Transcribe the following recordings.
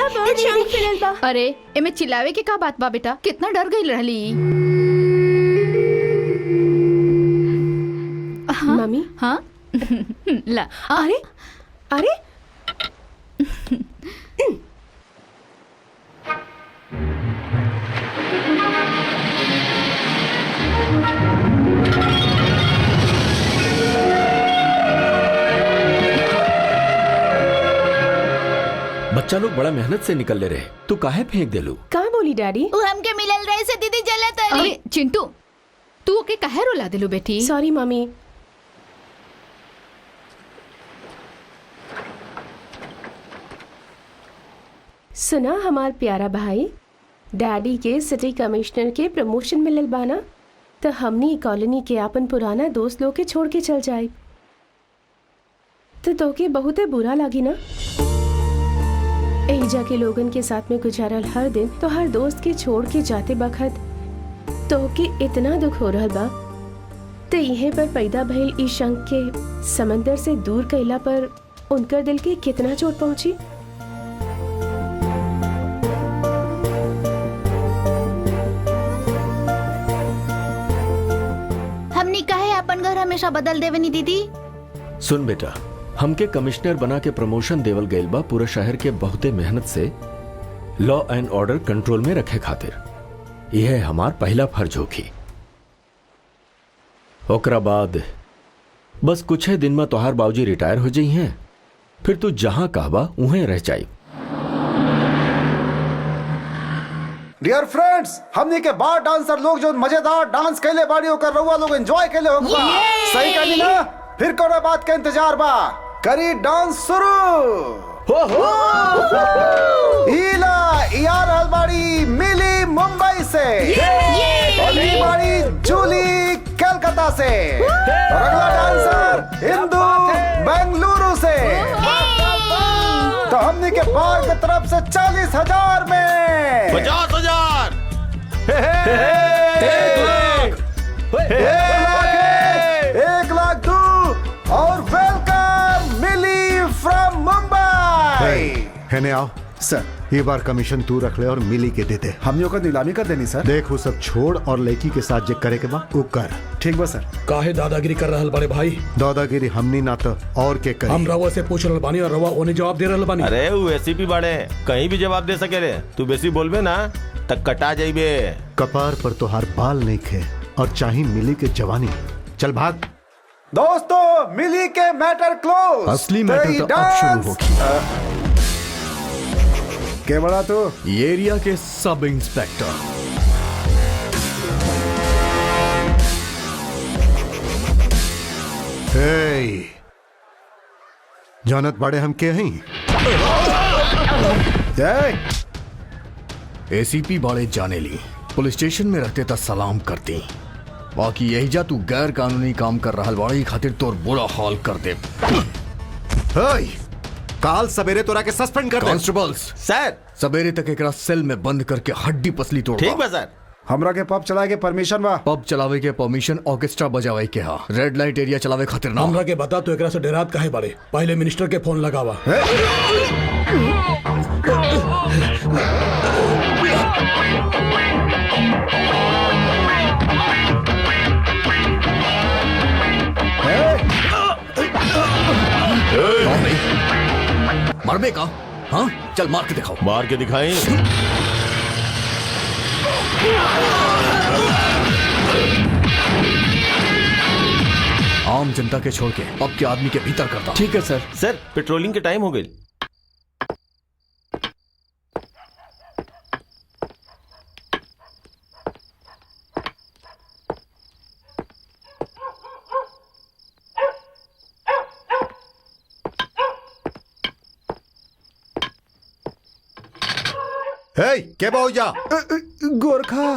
कितना बड़ शांत मिलल बा। अरे एमे चिल्लावे के का बात बा बेटा, कितना डर गई रहली। मम्मी हाँ ला। अरे अरे बच्चा लोग बड़ा मेहनत से निकल ले रहे, तू काहे फेंक देलू? का बोली डैडी? वो हमके मिलल रहे से दीदी जलत है। अरे चिंटू, तू ओके काहे रुला देलू बेटी? Sorry mummy. सुना हमार प्यारा भाई, डैडी के सिटी कमिश्नर के प्रमोशन मिलल बाना, तो हमनी कॉलोनी के अपन पुराना दोस्त लोग के छोड़ के चल जाए तो तोके बहुते बुरा लागी ना। एहिजा के लोगन के साथ में गुजारल हर दिन तो हर दोस्त के छोड़ के जाते बखत तोके इतना दुख हो रहल बा, तो इहे पर पैदा भइल ई शंख के समंदर से दूर कैला पर उनकर दिल के कितना चोट पहुंची। हमनी काहे अपन घर हमेशा बदल देवनी दीदी? सुन बेटा, हमके कमिश्नर बना के प्रमोशन देवल गइल बा पूरा शहर के बहुते मेहनत से लॉ एंड ऑर्डर कंट्रोल में रखे खातिर। यह हमार पहला फर्ज होखी। ओकरा बाद बस कुछ ही दिन में तोहार बाबूजी रिटायर हो जाई हैं, फिर तू जहां कहबा उहें रह जाई। डियर फ्रेंड्स, हमने के बार डांसर लोग जो मजेदार डांस कैले बाड़ी होकर रहुआ लोग एंजॉय कैले होगा। सही कहनी ना? फिर कोनो बात के इंतजार बा, करी डांस शुरू। ईला यार हलबाड़ी मिली मुंबई से, और ये बाड़ी जूली कलकत्ता से, और अगला डांसर इंदू बेंगलुरु से। तो हमने के बार की तरफ से 40,000 में 50,000, 1,00,000 2 और वेलकम मिली फ्रॉम मुंबई। है आओ सर, ये बार कमीशन तू रख ले और मिली के दे दे। हमने का नीलामी कर देनी सर। देख वो सब छोड़ और लड़की के साथ जे करे के बा वो कर। ठीक बा सर। काहे दादागिरी कर रहल बड़े भाई? दादागिरी हमनी ना तो और के करे। हम रवा से पूछ रहल बानी और रवा ओने जवाब दे रहल बानी। अरे वो एसीपी बाड़े, कहीं भी जवाब दे सके रे। तू बेसी बोलबे ना तक कटा जाइबे। कपार पर तो हर बाल नहीं खे और चाही मिली के जवानी। चल भाग। दोस्तों, मिली के मैटर क्लोज। असली मैटर तो अब शुरू होगी। के बड़ा तो ये एरिया के सब इंस्पेक्टर। जानत बड़े हम के हैं? एसीपी बाड़े जाने ली, पुलिस स्टेशन में रहते था सलाम करती। बाकी यही जा तू गैर कानूनी काम कर रहा बाड़ी खातिर तोर बुरा हाल कर दे। काल सवेरे तोरा के सस्पेंड कर दे। कांस्टेबल्स सर, सवेरे तक एकरा सेल में बंद करके हड्डी पसली तोड़। ठीक बा सर। हमरा के पब चलाए के परमिशन बा। पब चलावे के परमिशन ऑर्केस्ट्रा बजावे के हा, रेड लाइट एरिया चलावे खातिर ना। हमरा के बता तो एकरा से डरात काहे बाड़े? पहले मिनिस्टर के फोन लगावा। मरबे का? हाँ, चल मार के दिखाओ। मार के दिखाई। आम जनता के छोड़ के अब के आदमी के भीतर करता। ठीक है सर। सर, पेट्रोलिंग के टाइम हो गई। के बाऊजा? गोरखा।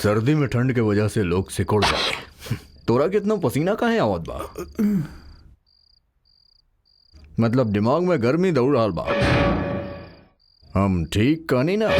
सर्दी में ठंड के वजह से लोग सिकुड़ जाते। तोरा कितना पसीना काहे आवत बा? मतलब दिमाग में गर्मी दौड़ रहा बा। हम ठीक कहनी ना?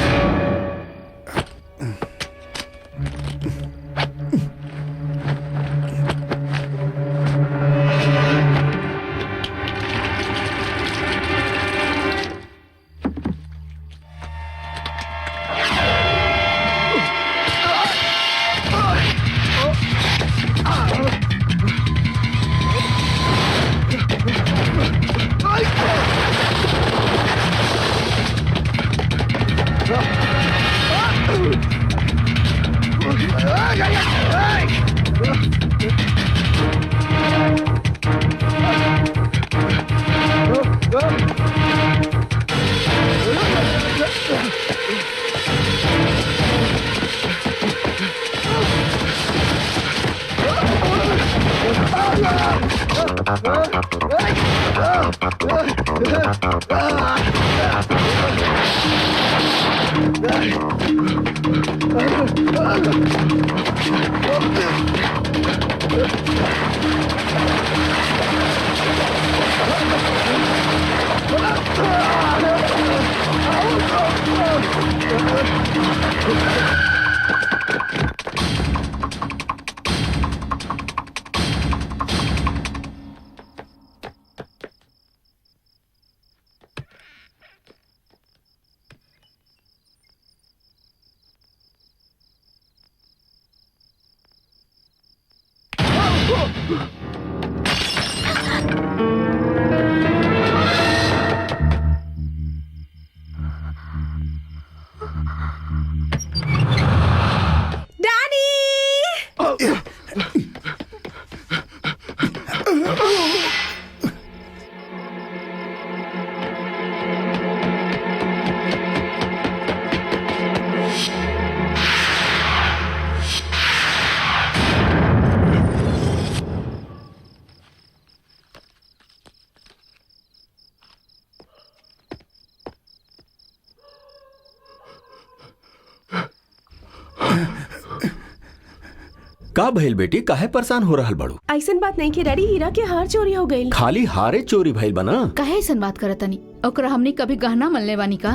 का भइल बेटी, काहे परेशान हो रहल बड़ू? ऐसन बात नहीं कि डैडी, हीरा के हार चोरी हो गई। खाली हारे चोरी भइल बना? काहे ऐसन बात करतनी? ओकरा हमनी कभी गहना मलने बानी का?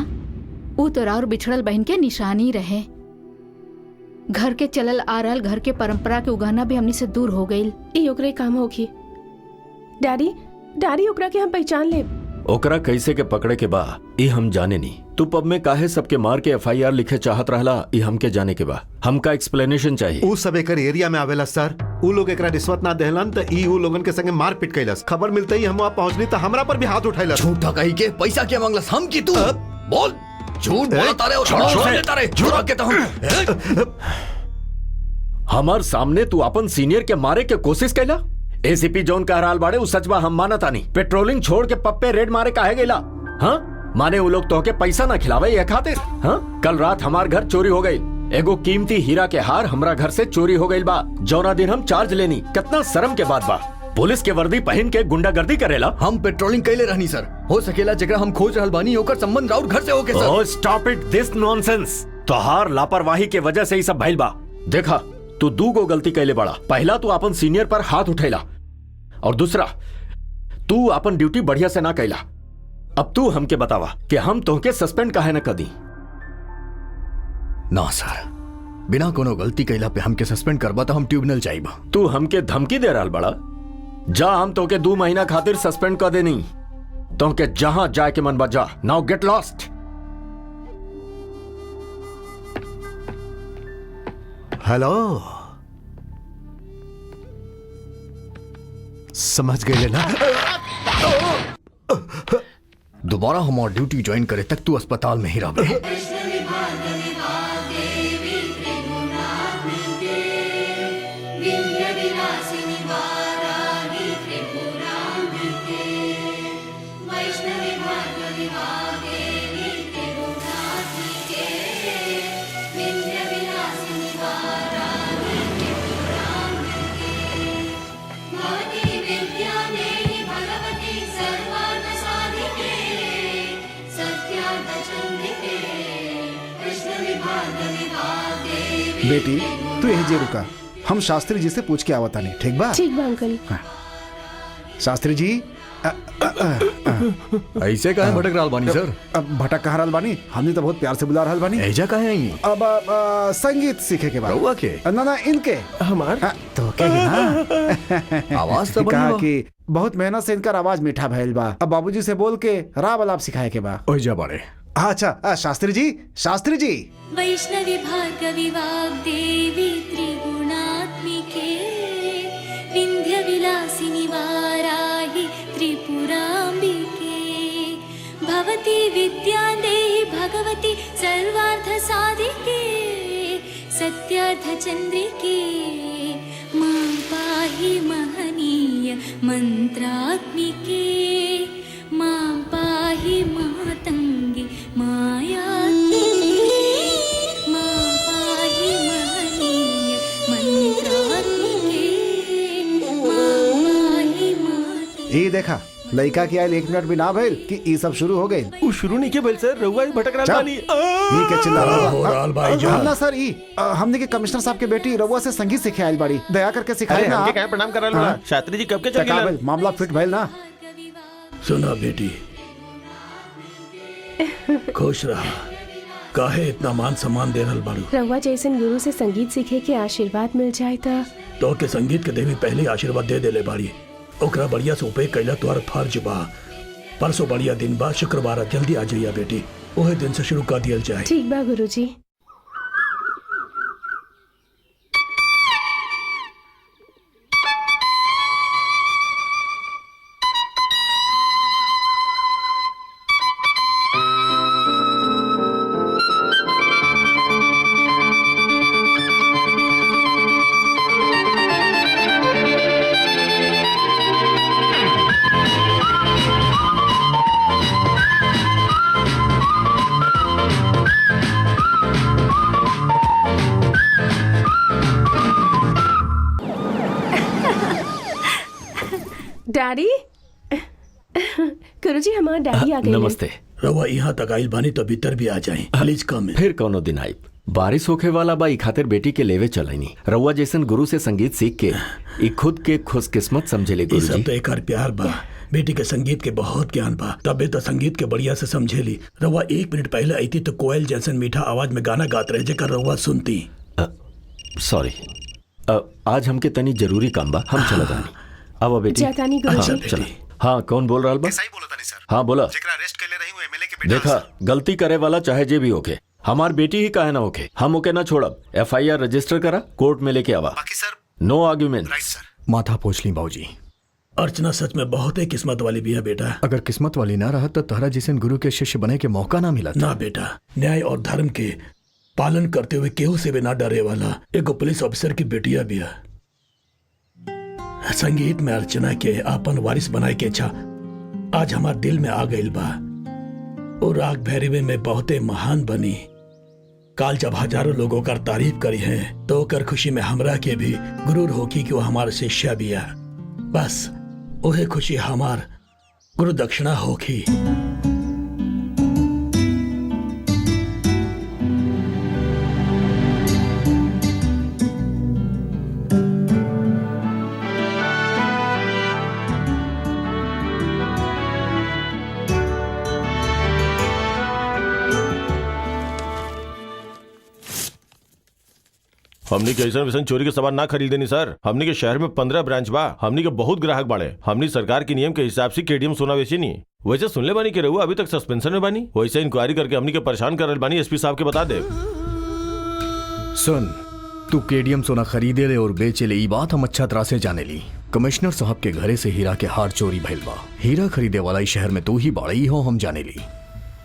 ऊ तोरा और बिछड़ल बहन के निशानी रहे। घर के चलल आ रहल घर के परंपरा के उगहना भी हमनी से दूर हो गईल। ई ओकरे काम होगी। डैडी डैडी ओकरा के हम पहचान ले। ओकरा कैसे के पकड़े के बा ई हम जाने नी। तू पब में काहे सबके मार के FIR लिखे चाहत रहला ई हमके जाने के बा। हमका एक्सप्लेनेशन चाहिए। ऊ सब एकर एरिया में आवेला सर। ऊ लोग एकरा रिश्वत ना देहलन त ई ऊ लोगन के संगे मार पीट कैलस। खबर मिलते ही हम वहां पहुंचनी त हमरा पर भी हाथ उठैलस। झूठा कही के पैसा क्या मांगलस? हम की तू बोल। झूठ बोलता रे और छोड़ देता रे। झूठा के तो हम हमार सामने तू अपन सीनियर के मारे के कोशिश कैला? ACP जोन कह रहल बाड़े उ सच बा, हम मानता नहीं। पेट्रोलिंग छोड़ के पब पे रेड मारे काहे गेला? हाँ माने वो लोग तोहके पैसा ना खिलावे ये खातिर? हाँ कल रात हमार घर चोरी हो गई। एगो कीमती हीरा के हार हमरा घर से चोरी हो गई बा। जौना दिन हम चार्ज लेनी कितना शर्म के बात बा। पुलिस के वर्दी पहन के गुंडागर्दी करेला। हम पेट्रोलिंग कैले रहनी सर। हो सकेला जगह हम खोज रहल बानी ओकर संबंध राउत घर से होके सर। ओह स्टॉप इट दिस नॉनसेंस। तोहार लापरवाही के वजह से ही सब भइल बा। देखा तू दू गो गलती कैले बड़ा। पहला तू अपन सीनियर पर हाथ उठैला और दूसरा तू अपन ड्यूटी बढ़िया से ना कैला। अब तू हमके बतावा कि हम तोहके सस्पेंड काहे न कदी? ना सर, बिना कोनो गलती कैला पे हमके सस्पेंड करबा तो हम ट्रिब्यूनल जाइबा। तू हमके धमकी दे रहल बड़ा? जा हम तोके 2 महीना खातिर सस्पेंड कर देनी। तोहके जहां जाए के मन बा जा। Now get lost. हेलो, समझ गए ना? दोबारा हमार ड्यूटी ज्वाइन करे तक तू अस्पताल में ही रह। Viभाग विभागे बेटी तू यही जे रुका, हम शास्त्री जी से पूछ के आवता नहीं, ठीक बा? ठीक बा अंकल। शास्त्री जी ऐसे काहे भटक रहल बानी सर? अब भटक कहाँ रहल बानी? हमने तो बहुत प्यार से बुला रहल बानी। ऐजा काहे आई? अब संगीत सीखे के बाद। रउआ के? ना इनके हमार तो के ना आवाज तो कहा बनी कि बहुत मेहनत से इनका आवाज मीठा भइल बा। अब बाबूजी से बोल के राव अलाप सिखाए के बा। ओइजा बाड़े। अच्छा शास्त्री जी वैष्णवी भार्गवी वाग्देवी त्रिगुणात्मिके विन्ध्यविलासिनि वाराहि त्रिपुराम्बिके भवती विद्यादेहि भगवती सर्वार्थसाधिके सत्यार्थचन्द्रिके मां पाहि महनीय मन्त्रात्मिके मां पाहि मातङ्गे मायात्मिके मां पाहि महनीय मन्त्रात्मिके मां पाहि मातङ्गे। ये देखा लड़का की आयल 1 मिनट भी ना भइल कि ई सब शुरू हो गई। वो शुरू नहीं के भेल सर, रउआ ही भटक रहल चुप। बानी। ये क्या चिल्ला रहा हो रहल भाई जान। ना सर हमने के कमिश्नर साहब के बेटी रउआ से संगीत सीखे आयल बाड़ी, दया करके सिखाए अरे ना। हमके काहे प्रणाम कर रहल बा? शास्त्री जी कब के चल का गेलन? भइल? मामला फिट भइल ना? सुना बेटी, खुश रहा। काहे इतना मान सम्मान दे रहल बाड़ू? रउआ जैसन गुरु से संगीत सीखे के आशीर्वाद मिल जाए तो के संगीत के देवी पहले आशीर्वाद दे देले बाड़ी, ओकरा बढ़िया से उपयोग कैला तोहर फर्ज बा। परसों बढ़िया दिन बा, शुक्रवार जल्दी आ जाइया बेटी, ओहे दिन से शुरू कर दियल जाए। ठीक बा गुरुजी। डैडी गुरुजी हमारा डैडी आ गए। नमस्ते। रवा यहाँ तक आइल बानी तो भीतर भी आ जाए, प्लीज कम। फिर कौनो दिन आई बारिश होखे वाला बा, ई खातिर बेटी के लेवे चलनी। रउआ जैसन गुरु से संगीत सीख के ई खुद के खुशकिस्मत समझेले ये गुरुजी। सब तो एक प्यार बा। बेटी के संगीत के बहुत ज्ञान बा, तबे तो संगीत के बढ़िया से समझेली। रवा 1 मिनट पहले आई थी तो कोयल जैसन मीठा आवाज में गाना गात रहे, जेकर रवा सुनती। सॉरी, आज हमके तनी जरूरी काम बा, हम चलत आनी। अब बेटी जातानी गुरुजी। हाँ, चला। हाँ, कौन बोल रहा बा? सही बोला तानी सर। हाँ बोला। जेकरा अरेस्ट कैले रही हूं एमएलए के बेटा। देखा, गलती करे वाला चाहे जे भी होके, हमार बेटी ही काहे ना होके, हम ओके ना छोड़ब। FIR रजिस्टर करा, कोर्ट में लेके आवा। बाकी सर। नो आर्ग्यूमेंट। राइट सर। माथा पोछ ली बाबूजी। अर्चना सच में बहुत ही किस्मत वाली भी है बेटा। अगर किस्मत वाली ना रहा तो तहरा जैसन गुरु के शिष्य बने के मौका ना मिला। ना बेटा, न्याय और धर्म के पालन करते हुए केहू से भी ना डरे वाला एगो पुलिस ऑफिसर की बेटिया भी है। संगीत में अर्चना के आपन वारिस बनाए के इच्छा आज हमार दिल में आ गई बा। और राग भैरवी में बहुते महान बनी। काल जब हजारों लोगों का तारीफ करी है तो कर खुशी में हमरा के भी गुरूर होकी कि वो हमार शिष्या भी है। बस ओहे खुशी हमार गुरु दक्षिणा होकी। हमनी के ऐसा वैसन चोरी के सामान ना खरीदे नी सर। हमनी के शहर में 15 ब्रांच बा, हमनी के बहुत ग्राहक बाड़े। हमनी सरकार के नियम के हिसाब से केडीएम सोना वेची नी। वैसे सुनले बानी के रहुआ अभी तक सस्पेंशन में बानी, वैसे इंक्वायरी करके हमनी के परेशान कर रहे बानी। एसपी साहब के बता दे। सुन, तू केडीएम सोना खरीदे ले और बेचे ले, ई बात हम अच्छा तरह से जाने ली। कमिश्नर साहब के घरे से हीरा के हार चोरी भइल बा। हीरा खरीदे वाला इस शहर में तू ही बाड़ई हो, हम जाने ली।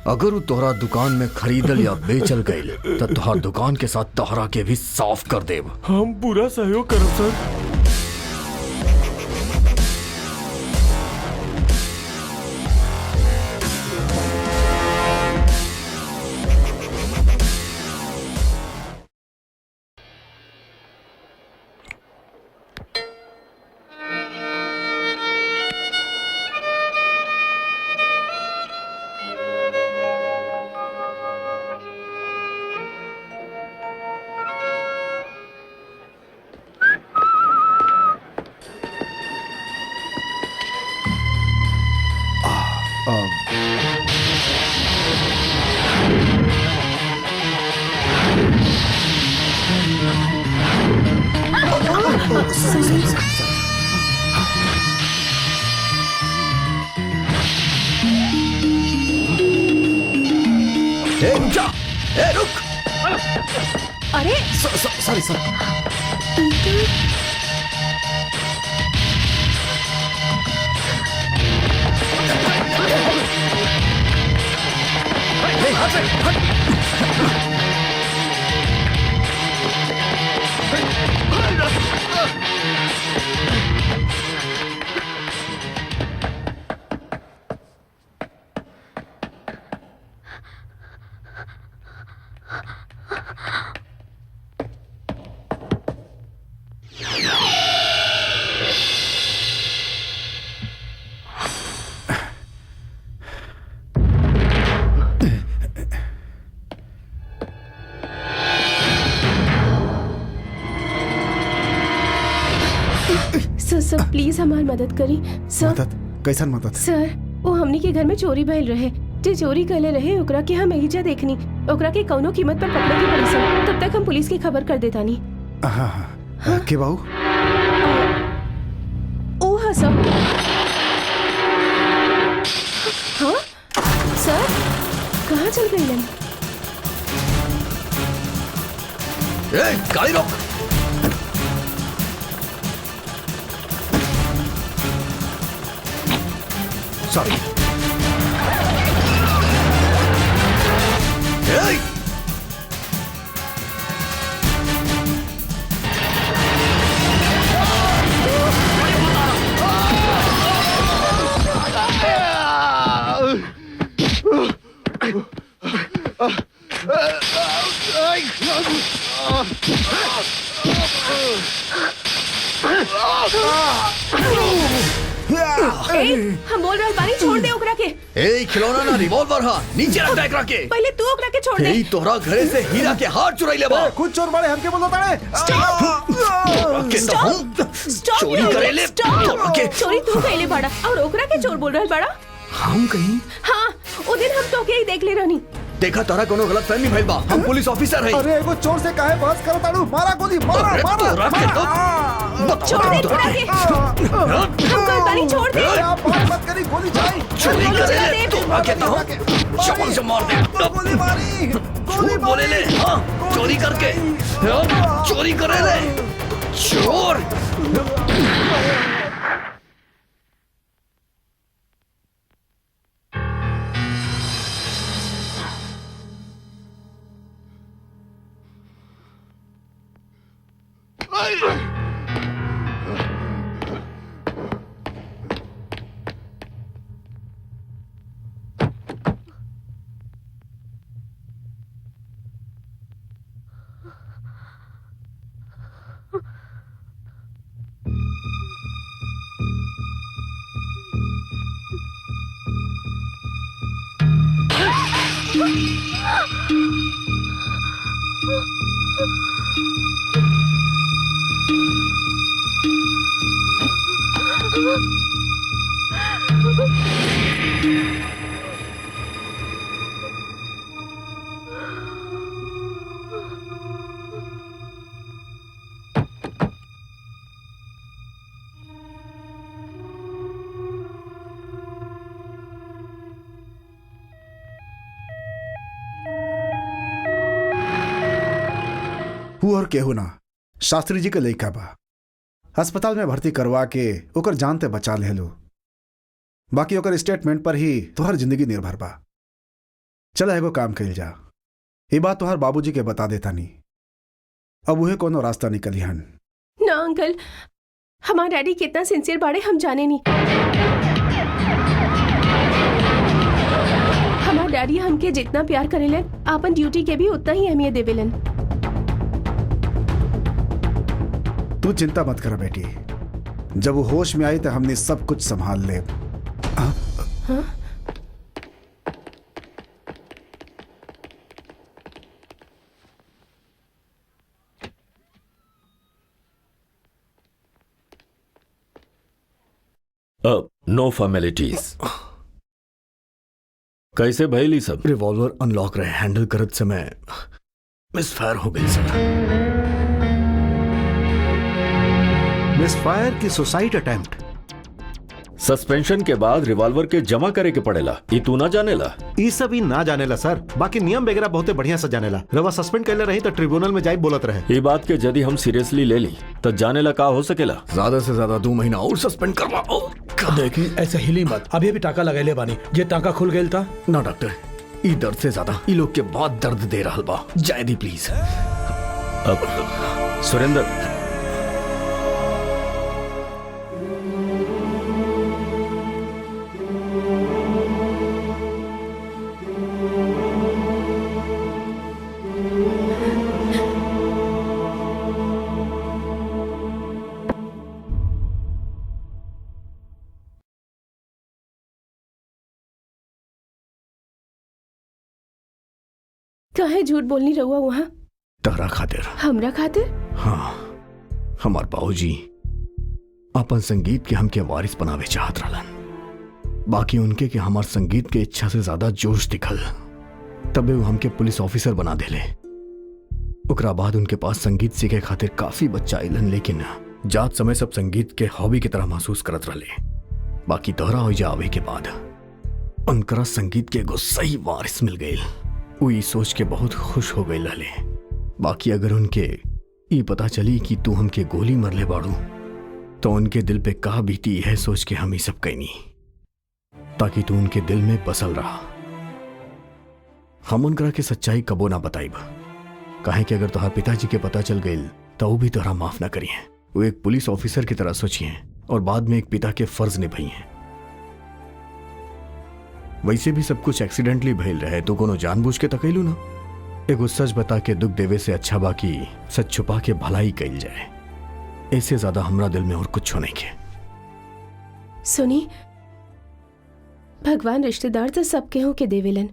अगर वो तोहरा दुकान में खरीदल या बेचल गईल तो तोहर दुकान के साथ तोहरा के भी साफ कर देब। हम पूरा सहयोग करब सर। ए रुक जा, ए रुक। अरे सॉरी सर। सर प्लीज हमारी मदद करी सर। मदद? कैसन मदद? सर वो हमनी के घर में चोरी भइल रहे, जे चोरी कैले रहे ओकरा के हम एहिजा देखनी, ओकरा के कौनो कीमत पर पकड़े के पड़ी सर। तब तक हम पुलिस की खबर कर देतानी। हाँ के बाबू? ओ हाँ सर। हाँ सर कहाँ चल गई? ए गाड़ी रोक। सॉरी। हम बोल रहे बानी छोड़ दे ओकरा के। ए खिलौना ना रिवॉल्वर हा, नीचे रख एकरा के। पहले तू ओकरा के छोड़ दे। ए तोहरा घरे से हीरा के हार चुराइले बा। खुद चोर बड़े हमके बोलता रे। चोरी करेले तोहरा के। चोरी तू कैले बाड़ा और ओकरा के चोर बोल रहल बाड़ा? हम कहीं? हाँ वो दिन हम तो के ही देख ले रहनी। देखा तारा कोनो गलत फहमी भइल बा, हम पुलिस ऑफिसर है। अरे एगो चोर से काहे बहस करत ताड़ू? मारा गोली, मारा तोहरा के तो छोड़ दे ओकरा के। हम कल बानी छोड़ दे। आप बात मत करी, गोली चलाई। चोरी करेले तोहरा के तो चपल से मार दे। गोली मारी, गोली झूठ बोले ले। हाँ चोरी करके चोरी करेले चोर। और केहू ना, शास्त्री जी के लइका बा। अस्पताल में भर्ती करवा के ओकर जान ते बचा ले लो। बाकी ओकर स्टेटमेंट पर ही तोहर जिंदगी निर्भर बा। चल एगो काम कइल जा, ये बात तोहर बाबूजी के बता देता नी, अब उहे कोनो रास्ता निकली हन। ना अंकल, हमार डैडी कितना सिंसियर बाड़े हम जाने नहीं। हमार डैडी हमके जितना प्यार करेले आपन ड्यूटी के भी उतना ही अहमियत देवेलन। तू चिंता मत कर बेटी, जब वो होश में आई तो हमने सब कुछ संभाल ले। हाँ? नो फॉर्मेलिटीज। कैसे भइली सब? रिवॉल्वर अनलॉक रहे, हैंडल करत समय मिसफायर हो गई सर। मिसफायर की सुसाइड अटेम्प्ट? सस्पेंशन के बाद रिवॉल्वर के जमा करे के पड़ेला, ई तू ना जानेला। ई सब ही ना जानेला सर, बाकी नियम वगैरह बहुते बढ़िया से जानेला। रवा सस्पेंड कैले रही तो ट्रिब्यूनल में जाई बोलत रहे। ये बात के यदि हम सीरियसली ले ली तो जानेला का हो सकेला। ज्यादा से ज्यादा 2 महीना और सस्पेंड करवाओ। देखी ऐसे हिली मत, अभी टाका लगैले बानी, जे टाका खुल गया था ना डॉक्टर, ई दर्द से ज्यादा ई लोग के बहुत दर्द दे रहा बा, जाए दी प्लीज। अब सुरेंद्र, काहे झूठ बोलनी रहुआ वहाँ? तहरा खातिर। हमरा खातिर? हाँ, हमार बाबूजी अपन संगीत के हमके वारिस बनावे चाहत रहलन, बाकी उनके के हमार संगीत के इच्छा से ज्यादा जोश दिखल, तबे वो हमके पुलिस ऑफिसर बना देले। ओकरा बाद उनके पास संगीत सीखे खातिर काफी बच्चा आइलन, लेकिन जात समय सब संगीत के हॉबी की तरह महसूस करत रहले। बाकी तोहरा हो जा आवे के बाद उनकरा संगीत के एगो सही वारिस मिल गई। वो ई सोच के बहुत खुश हो गई रहले। बाकी अगर उनके ये पता चली कि तू हमके गोली मरले बाड़ू तो उनके दिल पे का बीती यह सोच के हम ही सब कहनी, ताकि तू उनके दिल में बसल रहा। हम उनकरा के सच्चाई कबो ना बताइब, काहे कि अगर तुहार पिताजी के पता चल गई तो वो भी तोहरा माफ ना करिए। वो एक पुलिस ऑफिसर की तरह सोचिए और बाद में एक पिता के फर्ज निभाइए। वैसे भी सब कुछ एक्सीडेंटली भइल रहे तो कोनो जानबूझ के तकैलू ना। एगो सच बता के दुख देवे से अच्छा बाकी सच छुपा के भलाई कइल जाए, ऐसे ज्यादा हमरा दिल में और कुछ नहीं के। सुनी, भगवान रिश्तेदार तो सबके हो के देवेलन,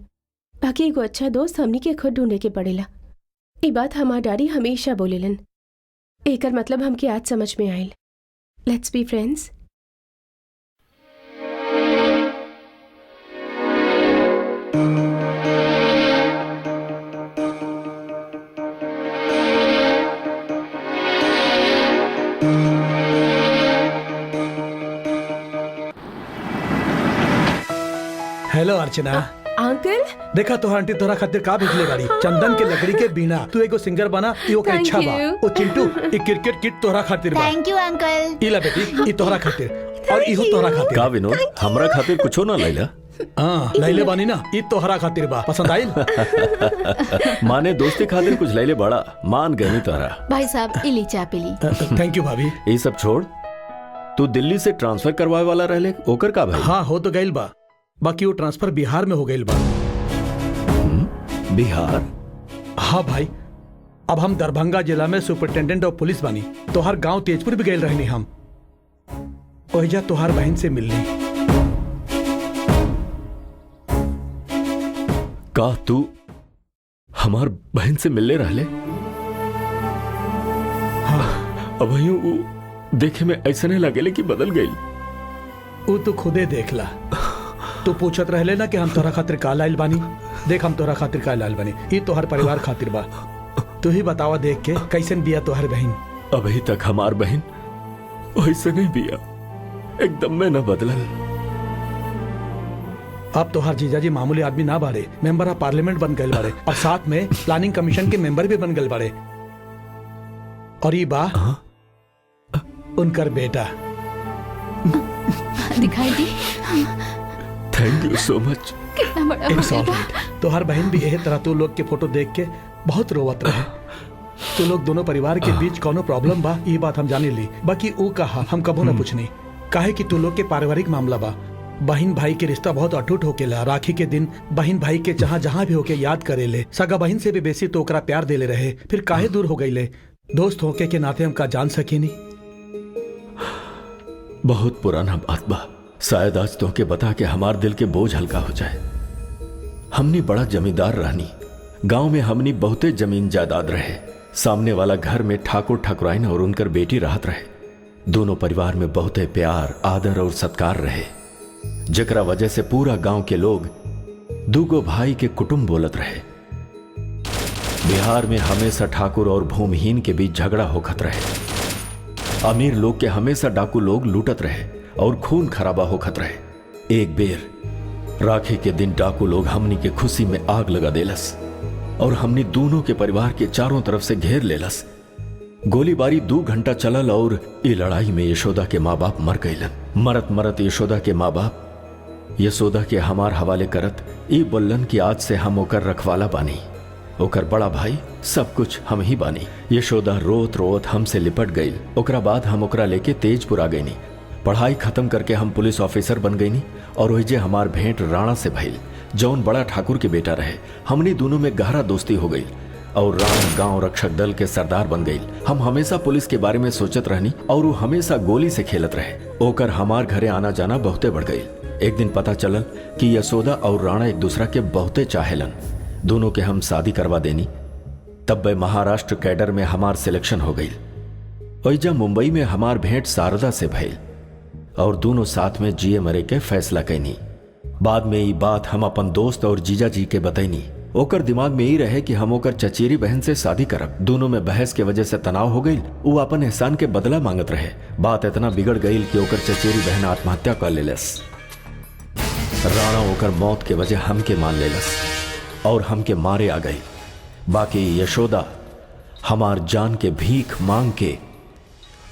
बाकी एगो अच्छा दोस्त हमनी के खुद ढूंढे के पड़ेला। ये बात हमार डैडी हमेशा बोलेलन, एकर मतलब हमके आज समझ में आयल। Let's be friends. Hello Archana. Uncle, देखा तो आंटी तोरा खातिर का भेजले बाड़ी, चंदन के लकड़ी के बिना तू एगो सिंगर बना, इहो के Thank इच्छा बा। you. ओ चिंटू, ई क्रिकेट किट तोरा खातिर बा। Thank you uncle. इला बेटी, ई तोरा खातिर और इहो तोरा खातिर। का विनोद, हमरा खातिर कुछो ना लैला? हां, लैले बानी ना, ई तोहरा खातिर बा। पसंद आइल? माने दोस्ती खातिर कुछ लैले बड़ा, मान गई तोहरा। भाई साहब इली चा पीली। थैंक यू भाभी। ये सब छोड़, तू दिल्ली से ट्रांसफर करवाए वाला रहले, ओकर का भाई? हाँ हो तो गइल बा, बाकी वो ट्रांसफर बिहार में हो गइल बा। बिहार? हाँ भाई, अब हम दरभंगा जिला में सुपरिटेंडेंट ऑफ पुलिस बानी। तोहर गांव तेजपुर भी गइल रहनी हम, ओहिजा तोहर बहन से मिलनी। का तू हमार बहन से मिलने रहले? हाँ। अब यूं देखे में ऐसा नहीं लगेले कि बदल गई। वो तो खुदे देख ला। तू पूछत रहले ना कि हम तोहरा खातिर का लाइल बानी। देख हम तोहरा खातिर का लाइल बानी, ये तोहर परिवार खातिर बा। तू ही बतावा देख के कैसन बिया तोहर बहन। अभी तक हमार बहन वैसे नहीं बिया, एकदम में न बदलल। अब तोहर जीजाजी मामूली आदमी ना बाड़े, मेंबर ऑफ पार्लियामेंट बन गए बाड़े और साथ में प्लानिंग कमीशन के मेंबर भी बन गए बाड़े। और ये बा उनकर बेटा। दिखाई दी? Thank you so much. कितना बड़ा It's all बर्थडे right। तोहर बहन भी यही तरह तू लोग के फोटो देख के बहुत रोवत रहे। तू लोग दोनों परिवार के बीच कोनो प्रॉब्लम बा, ये बात हम जाने ली। बाकी वो कहा हम कबो ना पूछनी, काहे कि तू लोग के पारिवारिक मामला बा। बहन भाई के रिश्ता बहुत अटूट होकेला। राखी के दिन बहन भाई के जहाँ जहाँ भी होके याद करेले। सगा बहन से भी बेसी तो ओकरा प्यार देले रहे, फिर काहे दूर हो गईले। दोस्त होके के नाते हम का जान सकेनी। बहुत पुराना बात बा, शायद आज तो के बता के हमार दिल के बोझ हल्का हो जाए। हमनी बड़ा जमींदार रहनी, गांव में हमनी बहुते जमीन जायदाद रहे। सामने वाला घर में ठाकुर ठाकुराइन और उनकर बेटी रहत रहे। दोनों परिवार में बहुते प्यार, आदर और सत्कार रहे, जेकरा वजह से पूरा गांव के लोग दूगो भाई के कुटुंब बोलत रहे। बिहार में हमेशा ठाकुर और भूमिहीन के बीच झगड़ा होखत रहे। अमीर लोग के हमेशा डाकू लोग लूटत रहे और खून खराबा होखत रहे। एक बेर राखी के दिन डाकू लोग हमनी के खुशी में आग लगा देलस और हमनी दोनों के परिवार के चारों तरफ से घेर लेलस। गोलीबारी 2 घंटा चलल और ये लड़ाई में यशोदा के माँ बाप मर गईलन। मरत मरत यशोदा के माँ बाप यशोदा के हमार हवाले करत ई बोलन कि आज से हम ओकर रखवाला बानी, ओकर बड़ा भाई सब कुछ हम ही बानी। यशोदा रोत रोत हमसे लिपट गई। ओकरा बाद हम ओकरा लेके तेजपुर आ गईनी। पढ़ाई खत्म करके हम पुलिस ऑफिसर बन गईनी और वही जे हमार भेंट राणा से भइल, जौन बड़ा ठाकुर के बेटा रहे। हमनी दोनों में गहरा दोस्ती हो गई और राणा गांव रक्षक दल के सरदार बन गई। हम हमेशा पुलिस के बारे में सोचत रहनी और वो हमेशा गोली से खेलत रहे। ओकर हमार घरे आना जाना बहुते बढ़ गई। एक दिन पता चलल कि यशोदा और राणा एक दूसरा के बहुते चाहेलन। दोनों के हम शादी करवा देनी। तब वे महाराष्ट्र कैडर में हमार सिलेक्शन हो गई। ओइजा मुंबई में हमार भेंट शारदा से भइल और दोनों साथ में जिए मरे के फैसला कैनी। बाद में ये बात हम अपन दोस्त और जीजा जी के बतैनी। ओकर दिमाग में ही रहे कि हम ओकर चचेरी बहन से शादी करब। दोनों में बहस के वजह से तनाव हो गई। वो अपन एहसान के बदला मांगत रहे। बात इतना बिगड़ गई कि ओकर चचेरी बहन आत्महत्या कर लेलस। राणा ओकर मौत के वजह हमके मान लेलस और हमके मारे आ गई। बाकी यशोदा हमार जान के भीख मांग के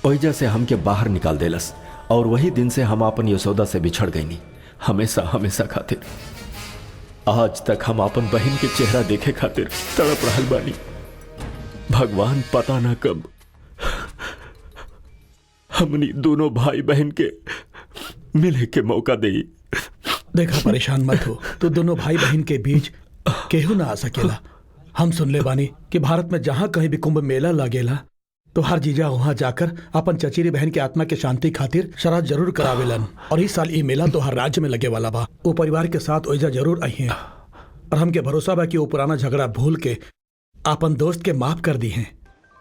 ओइजा से हमके बाहर निकाल देलस और वही दिन से हम अपन यशोदा से बिछड़ गईनी, हमेशा हमेशा खातिर। आज तक हम अपन बहन के चेहरा देखे खातिर तड़प रहल बानी। भगवान पता ना कब हमनी दोनों भाई बहन के मिले के मौका दे। देखा, परेशान मत हो। तो दोनों भाई बहन के बीच केहू ना आ सकेला। हम सुन ले बानी कि भारत में जहाँ कहीं भी कुंभ मेला लगेला तो हर जीजा वहाँ जाकर अपन चचेरी बहन के आत्मा के शांति खातिर श्राद्ध जरूर करावेलन। और इस साल ये मेला तो हर राज्य में लगे वाला बा। वो परिवार के साथ ओइजा जरूर आई हैं और हमके भरोसा बा कि वो पुराना झगड़ा भूल के अपन दोस्त के माफ कर दी हैं।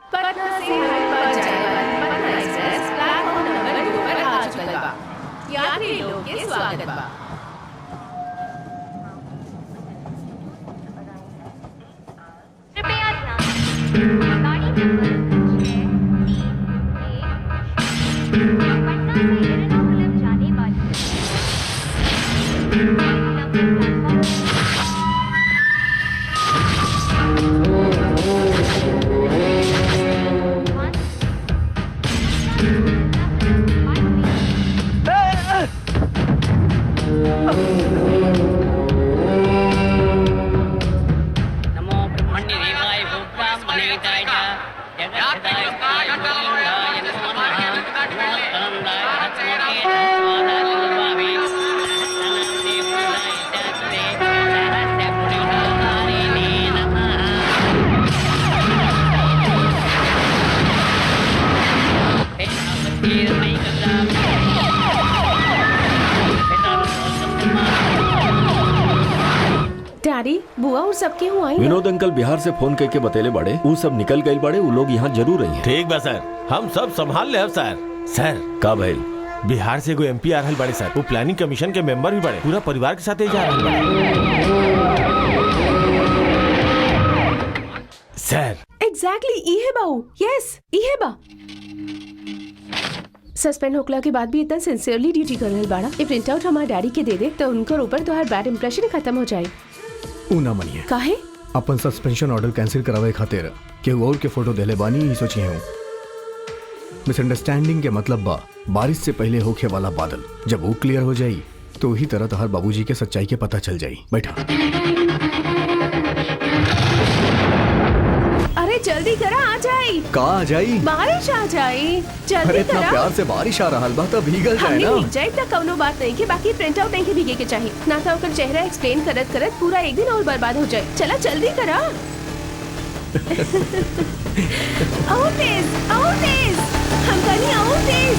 पटना से हरिद्वार जाने वाली पटना एक्सप्रेस प्लेटफॉर्म नंबर 2 पर आ चुकल बा। यात्री लोग के स्वागत बा। कृपया ध्यान गाड़ी नंबर 6, 3, 1 पटना से एर्नाकुलम जाने वाली नमो ब्रह्मण्य देवाय भूतामनेताय जगद्धाय गोविंदाय नमः नमोस्तंदाय हत्मके स्वादाय स्वामी नमः देवाय तत्ते सहस्र पुण्यकारिणे नमः हे आपत्तिर्मयि कदा डैडी, बुआ और सबके हुआ ही विनोद अंकल बिहार से फोन करके बतेले बड़े वो सब निकल गए बड़े। वो लोग यहाँ जरूर रही हैं। ठीक बा सर, हम सब संभाल ले सर। सर का भइल? बिहार से कोई MP आ रहल बड़े सर। वो प्लानिंग कमीशन के मेंबर भी बड़े। पूरा परिवार के साथ ही जा रहल बड़े सर। एग्जैक्टली इहे बाऊ। यस इहे बा। सस्पेंड होकला के बाद भी इतना सिंसियरली ड्यूटी कर रहल बाड़ा। ये प्रिंट आउट हमारे डैडी के दे दे तो उनकर ऊपर तो हर बैड इंप्रेशन खत्म हो जाए। ऊना मनिए काहे? अपन सस्पेंशन ऑर्डर कैंसिल करावे खातिर केहू और के फोटो देले बानी ही सोची हूँ। मिसअंडरस्टैंडिंग के मतलब बा बारिश से पहले होखे वाला बादल। जब वो क्लियर हो जाई तो ही तरह तहर बाबूजी के सच्चाई के पता चल जाई। बैठा। अरे जल्दी करा, आ जाए। का आ जाई? बारिश आ जाए, अरे जल्दी इतना करा। प्यार से बारिश आ रहा बा तब भीगल जाए हमने ना। भीग जाए तक कौनो बात नहीं के। बाकी प्रिंट आउट नहीं के भीगे के चाहिए ना था। ओकर चेहरा एक्सप्लेन करत करत पूरा एक दिन और बर्बाद हो जाए। चला जल्दी करा। आओ तेज हम कहीं आओ तेज।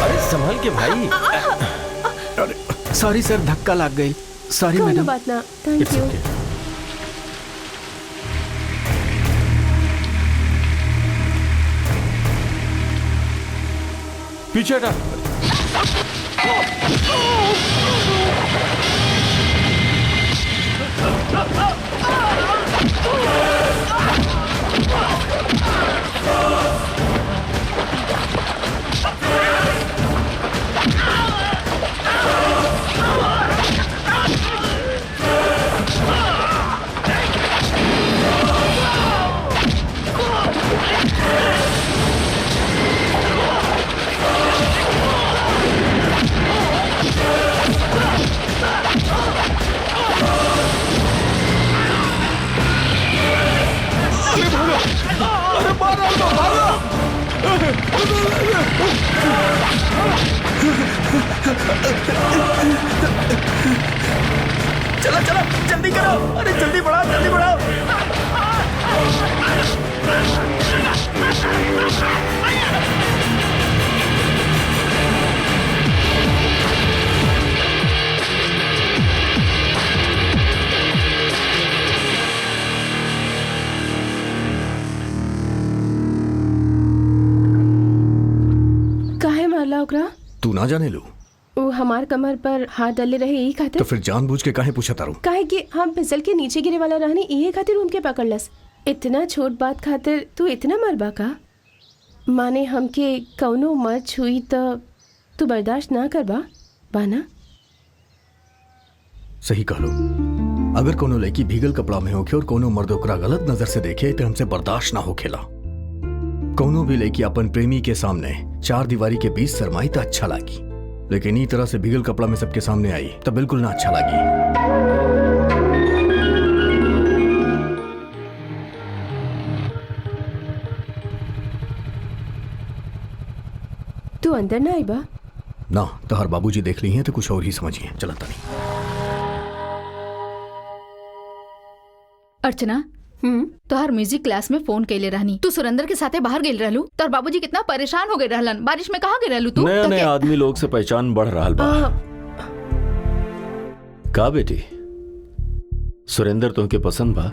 अरे संभल के भाई। अरे सॉरी सर, धक्का लग गई। सॉरी कोनो मैडम। बात ना, थैंक It's यू। okay. पीछे हटा। चलो चलो जल्दी करो, अरे जल्दी बढ़ाओ, जल्दी बढ़ाओ। काहे मारला ओकरा? तू ना जाने लू वो हमार कमर पर हाथ डाले रहे यही तो खातिर। फिर जानबूझ के काहे पूछा तारू? काहे कि हम फिसल के नीचे गिरे वाला रहनी, यही खातिर उनके पकड़लस। इतना छोट बात खातिर तू इतना मरबा का? माने हमके कौनो मत छुई तो तू बर्दाश्त ना करबा बाना? सही कहलो। अगर कोनो लड़की भीगल कपड़ा में होके और कोनो मर्द ओकरा गलत नजर से देखे तो हमसे बर्दाश्त ना होखेला। कोनो भी लड़की अपन प्रेमी के सामने चार दीवारी के बीच शर्माई तो अच्छा लागी, लेकिन ई तरह से भीगल कपड़ा में सबके सामने आई तो बिल्कुल ना अच्छा लागी। तू अंदर ना आई बा? ना तो हर बाबूजी देख ली हैं तो कुछ और ही समझिए। चला तनी। अर्चना, तोहर म्यूजिक क्लास में फोन कैले रहनी, तू सुरेंद्र के साथे बाहर गेल रहलू। तोहर बाबूजी कितना परेशान हो गए रहलन। बारिश में कहाँ गए रहलू तू? नया तो नया के- आदमी लोग से पहचान बढ़ रहा बा। का बेटी, सुरेंद्र तुमके पसंद बा?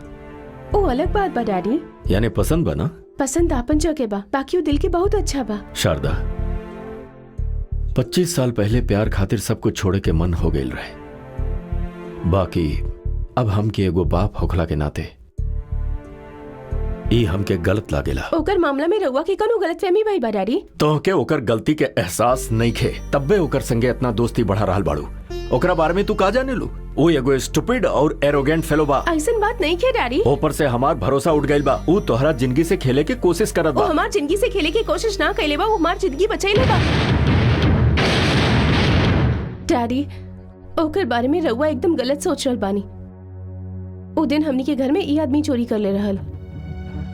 ओ अलग बात बा डैडी। यानी पसंद बा ना? पसंद आपन जगह बा, बाकी वो दिल के बहुत अच्छा बा। शारदा, 25 साल पहले प्यार खातिर सब कुछ छोड़े के मन हो गई रहे। बाकी अब हमके एगो बाप होखला के नाते ई हमके गलत लागेला। ओकर मामला में रउआ के कौनो गलतफहमी भई बा डैडी? तोहके ओकर गलती के एहसास नहीं खे, तब्बे ओकर संगे इतना दोस्ती बढ़ा रहल बाड़ू। ओकरा बारे में तू का जाने लू? वो एगो स्टूपिड और एरोगेंट फेलो बा। ऐसन बात नहीं खे डैडी। ऊपर से हमार भरोसा उठ गइल बा। वो तोहरा जिंदगी से खेले के कोशिश करत वो बा। हमार जिंदगी से खेले की कोशिश ना कैले बा, वो हमार जिंदगी बचैले बा। डैडी, ओकर बारे में रउआ एकदम गलत सोच रहल बानी। वो दिन हमनी के घर में ई आदमी चोरी कर ले रहल।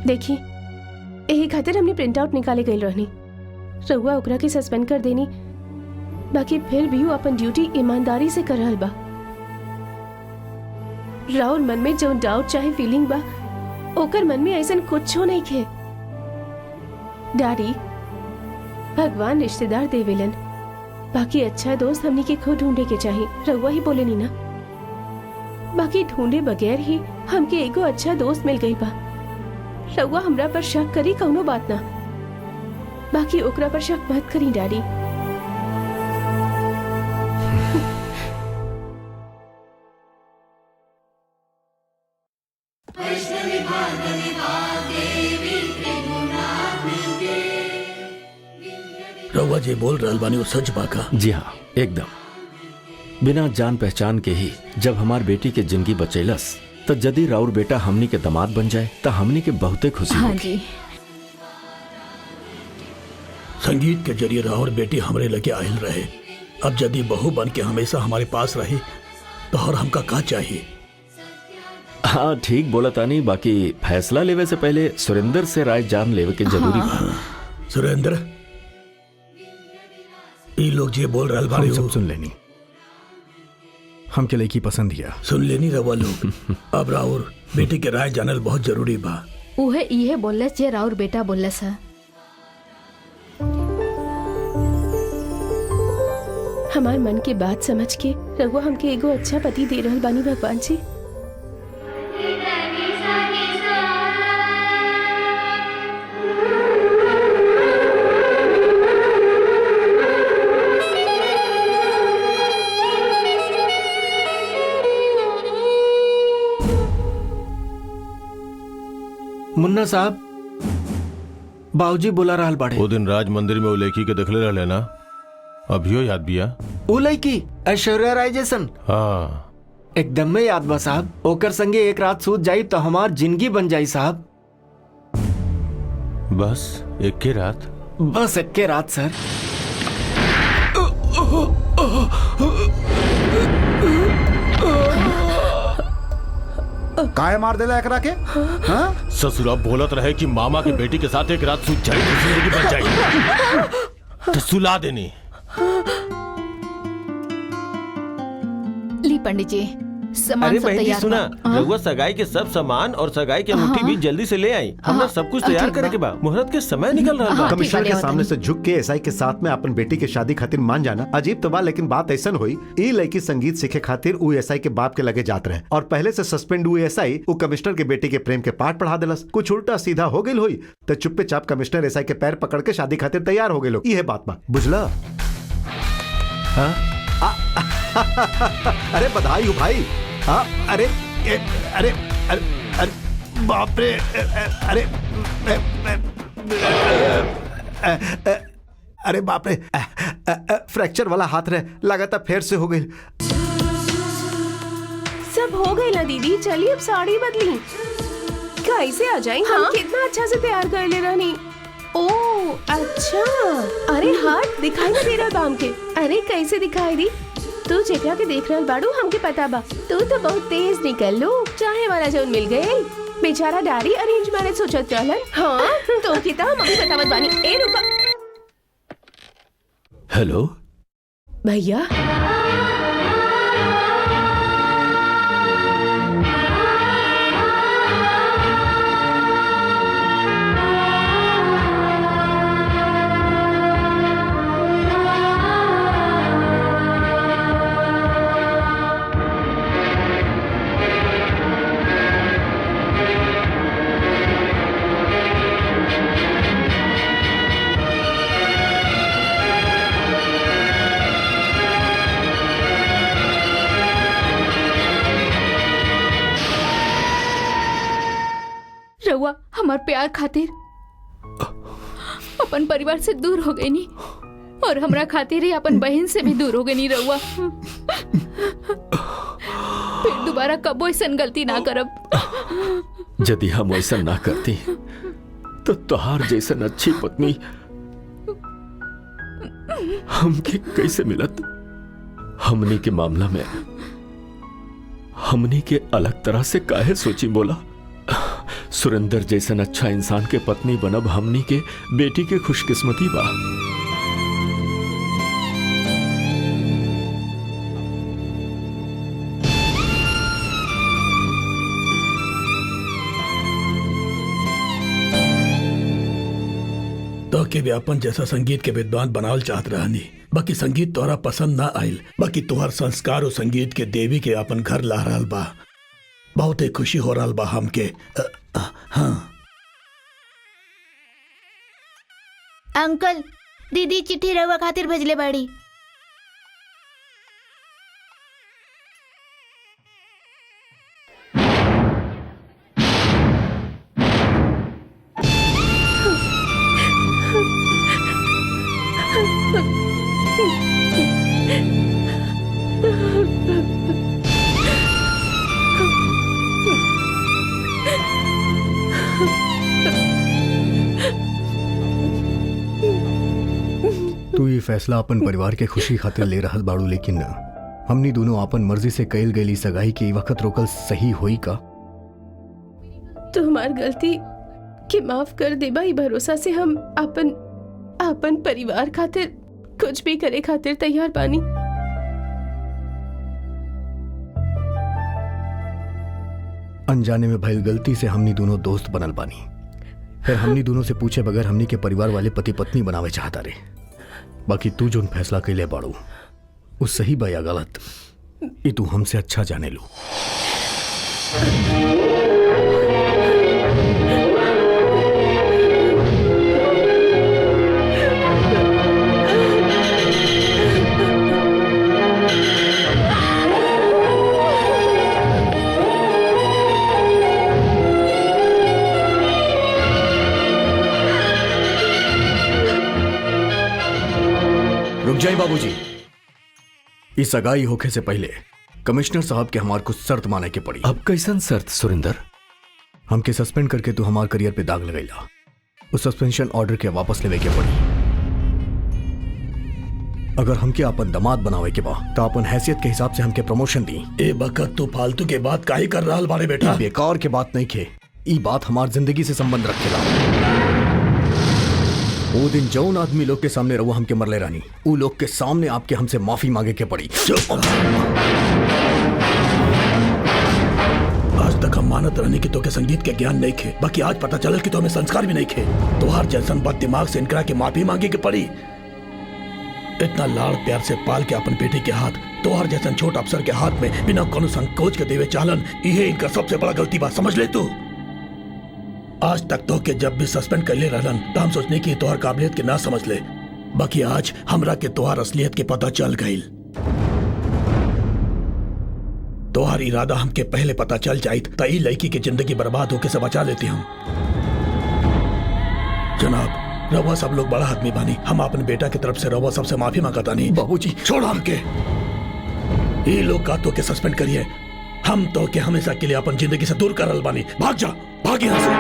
देखी, यही खातिर हमने प्रिंट आउट निकाले गई रहनी। रउआ ओकरा के सस्पेंड कर देनी, बाकी फिर भी वो अपन ड्यूटी ईमानदारी से कर रहल बा। राउर मन में जो डाउट चाहे फीलिंग बा, ओकर मन में ऐसा कुछ हो नहीं खे। डैडी, भगवान रिश्तेदार देवेलन, बाकी अच्छा दोस्त हमनी के खुद ढूंढे के चाहिए। रउआ ही बोले नी ना, बाकी ढूंढे बगैर ही हमके एगो अच्छा दोस्त मिल गई बा। रउआ हमरा पर शक करी कौनो बात ना, बाकी ओकरा पर शक मत करी डैडी। रउआ जे बोल रहल बानी वो सच बा का? जी हाँ, एकदम। बिना जान पहचान के ही जब हमार बेटी के जिंदगी बचैलस, तो यदि राउर बेटा हमनी के दामाद बन जाए तो हमनी के बहुते खुशी हाँ होगी। जी। संगीत के जरिए राहुल बेटी हमरे लगे आयल रहे। अब यदि बहू बन के हमेशा हमारे पास रही तो और हमका का चाहिए? हाँ ठीक बोला तानी, बाकी फैसला लेवे से पहले सुरेंद्र से राय जान लेवे के जरूरी बा। सुरेंद्र, ये लोग जे बोल रहल बारे हम सब हो सुन लेनी। हमके लड़की पसंद हिया। सुन लेनी रवा लोग। अब राहुल बेटी के राय जानल बहुत जरूरी बा। उहे इहे बोलले जे राउर बेटा बोलले सा। हमार मन के बात समझ के रघुआ हमके एगो अच्छा पति दे रहल बानी भगवान जी। मुन्ना साहब, बाबूजी बुला रहल बाड़े। वो दिन राज मंदिर में वो लड़की के देखले रहले ना, अभियो याद बिया? वो लड़की ऐश्वर्या राय जैसन? हाँ एकदम में याद बा साहब। ओकर संगे एक रात सूत जाई तो हमार जिंदगी बन जाई साहब। बस एक के रात? बस एक के रात सर। काहे मार देला एकरा के? हाँ? ससुरा बोलत रहे कि मामा के बेटी के साथ एक रात सूत जाई तो जिंदगी बन जाई, तो सुला देनी। ली पंडित जी, सामान अरे सब बहन जी तैयार सुना, बा। हाँ? रघुआ सगाई के सब सामान और सगाई की अंगूठी भी जल्दी से ले आई। हमरा सब कुछ तैयार ठीक करे बा। के बा, मुहूर्त के समय निकल रहा बा। हाँ, कमिश्नर ठीक के बा, सामने देवता से झुक के एसआई के साथ में अपन बेटी के शादी खातिर मान जाना अजीब तो बा, लेकिन बात ऐसन हुई ई लड़की संगीत सीखे खातिर उ एसआई के बाप के लगे जात रहे और पहले से सस्पेंड हुए एसआई उ कमिश्नर के बेटी के प्रेम के पाठ पढ़ा देलस। कुछ उल्टा सीधा हो गई हुई तो चुप्पे चाप कमिश्नर एसआई के पैर पकड़ के शादी खातिर तैयार हो गए लोग। ये बात बा, बुझला? अरे बधाई हो भाई। हाँ अरे अरे अरे अरे बाप रे। अरे अरे बाप रे, फ्रैक्चर वाला हाथ रहे, लगातार फेर से हो गई। सब हो गई ना दीदी, चलिए अब साड़ी बदली। कैसे आ जाए? हम कितना अच्छा से तैयार कर ले रहनी। ओ अच्छा, अरे हाथ दिखाई ना दे रहा बाम के। अरे कैसे दिखाई दी? तू जेकरा के देख रहल बाड़ू हमके पता बा, तू तो बहुत तेज निकल लो। चाहे वाला जौन मिल गए, बेचारा डारी अरेंज मैरिज सोचत रहलन। हाँ तो किता हम अभी बतावत बानी। ए रुका हेलो भैया। रउआ हमार प्यार खातिर अपन परिवार से दूर हो गई नी, और हमरा खातिर ही अपन बहन से भी दूर हो गई नी। रउआ फिर दोबारा कबो ऐसन गलती ना करब। यदि हम ऐसा ना करती तो तुहार जैसन अच्छी पत्नी हमके कैसे मिलत? हमनी के मामला में हमनी के अलग तरह से काहे सोची बोला? सुरेंद्र जैसन अच्छा इंसान के पत्नी बनब हमनी के बेटी के खुशकिस्मती बा। तो के व्यापन जैसा संगीत के विद्वान बनावल चाहत रहनी, बाकी संगीत तोहरा पसंद ना आइल। बाकी तोहर संस्कार और संगीत के देवी के अपन घर ला रहल बा, बहुत खुशी हो रहल बा हमके। हाँ अंकल, दीदी चिट्ठी रउआ खातिर भेजले बाड़ी। तू ये फैसला अपन परिवार के खुशी खातिर ले रहल बाड़ू, लेकिन हमनी दोनों अपन मर्जी से कईल गई सगाई के वक्त रोकल सही होई का? तो हमार गलती के माफ कर दे भाई। भरोसा से हम अपन परिवार खातिर कुछ भी करे खातिर तैयार बानी। अनजाने में भइल गलती से हमनी दोनों दोस्त बनल बानी, फिर हमनी दोनों से पूछे बगैर हमनी के परिवार वाले पति पत्नी बनावे चाहता रे। बाकी तू जोन फैसला कैले बाड़ू वो सही बा या गलत ये तू हमसे अच्छा जाने लो। रुक जाइए बाबूजी, इस सगाई होके से पहले कमिश्नर साहब के हमार कुछ शर्त माने के पड़ी। अब कैसन शर्त सुरेंद्र? हमके सस्पेंड करके तू हमार करियर पे दाग लगैला, उस सस्पेंशन ऑर्डर के वापस लेवे के पड़ी। अगर हमके अपन दामाद बनावे के बा तो अपन हैसियत के हिसाब से हमके प्रमोशन दी। ए बकत तू फालतू के बात काहे कर रहा बारे बेटा? बेकार के बात नहीं खे, ई बात हमार जिंदगी से संबंध रखेला। वो दिन जौन आदमी लोग के सामने रहो हमके मरले रानी, वो लोग के सामने आपके हमसे माफी मांगे के पड़ी। आज तक हम मानत रहने की तो के संगीत के ज्ञान नहीं खे, बाकी आज पता चलल कि तो हमें संस्कार भी नहीं खे। तुहार जैसन बद दिमाग से इनकरा के माफी मांगे के पड़ी। इतना लाड़ प्यार से पाल के अपन बेटे के हाथ तुहार जैसन छोट अफसर के हाथ में बिना कोनो संकोच के देवे चालन, यही इनका सबसे बड़ा गलती बात समझ ले तू। आज तक तो के जब भी सस्पेंड कर ले रहलन तो हम सोचने की तोहर काबिलियत के ना समझ ले, बाकी आज हमरा के तोहर असलियत के पता चल गई। तोहर इरादा हमके पहले पता चल जाइत त ई लड़की की जिंदगी बर्बाद होके से बचा लेती हम। जनाब, रवा सब लोग बड़ा आदमी बानी, हम अपने बेटा की तरफ से रवा सबसे माफी मांगता नहीं। बाबूजी छोड़ हमके, ये लोग का तो के सस्पेंड करिए, हम तो के हमेशा के लिए अपन जिंदगी से दूर करल बानी। भाग जा, भाग यहाँ से।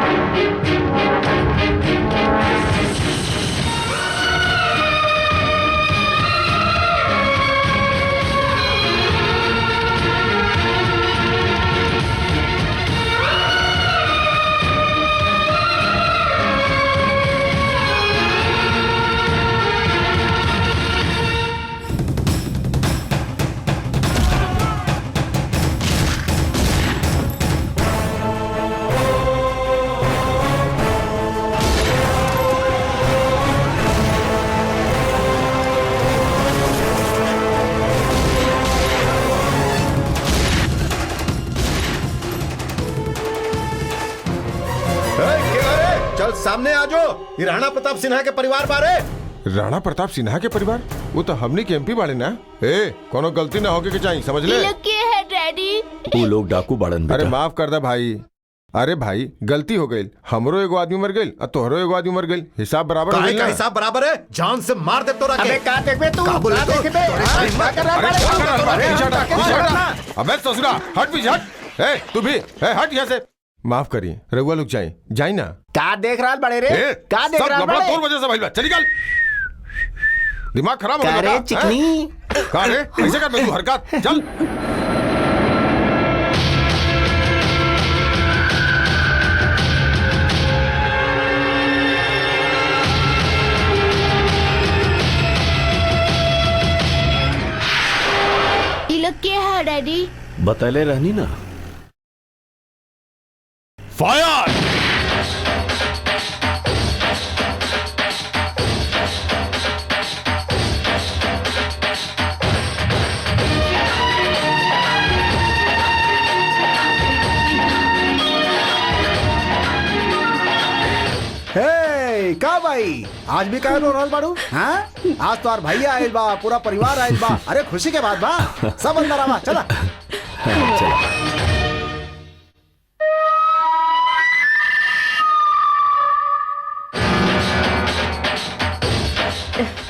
चल सामने आ जाओ, ये राणा प्रताप सिन्हा के परिवार बारे। राणा प्रताप सिन्हा के परिवार? वो तो हमने के एमपी बाड़े ना। ए, कोनो गलती ना होके के चाहिए, समझ ले। के है डैडी? वो लोग डाकू बाड़न बेटा। अरे माफ कर दे भाई। अरे भाई गलती हो गई, हमरो एगो आदमी मर गई और तोहरो एगो आदमी मर गई, हिसाब बराबर हो गइल ना? हिसाब बराबर है, जान से मार दे तोरा के। अबे का देखबे तू? का बोले तो? अबे ससुरा हट पीछे हट। ए तू भी हट यहाँ से। माफ करिए, रघुआ लोग जाए जाए ना। का देख रहा बड़े रे? का देख रहा बड़े? तोर वजह से भाई चली गल, दिमाग खराब हो का गया। रे चिकनी? का रे ऐसे कर तू हरकत, चल। ये लोग क्या है डैडी? बतैले रहनी ना। फायर! हे का भाई, आज भी का रो रहल बाड़ू? हाँ, आज तो यार भैया आइल बा, पूरा परिवार आइल बा। अरे खुशी के बात बा, सब अंदर आवा, चला।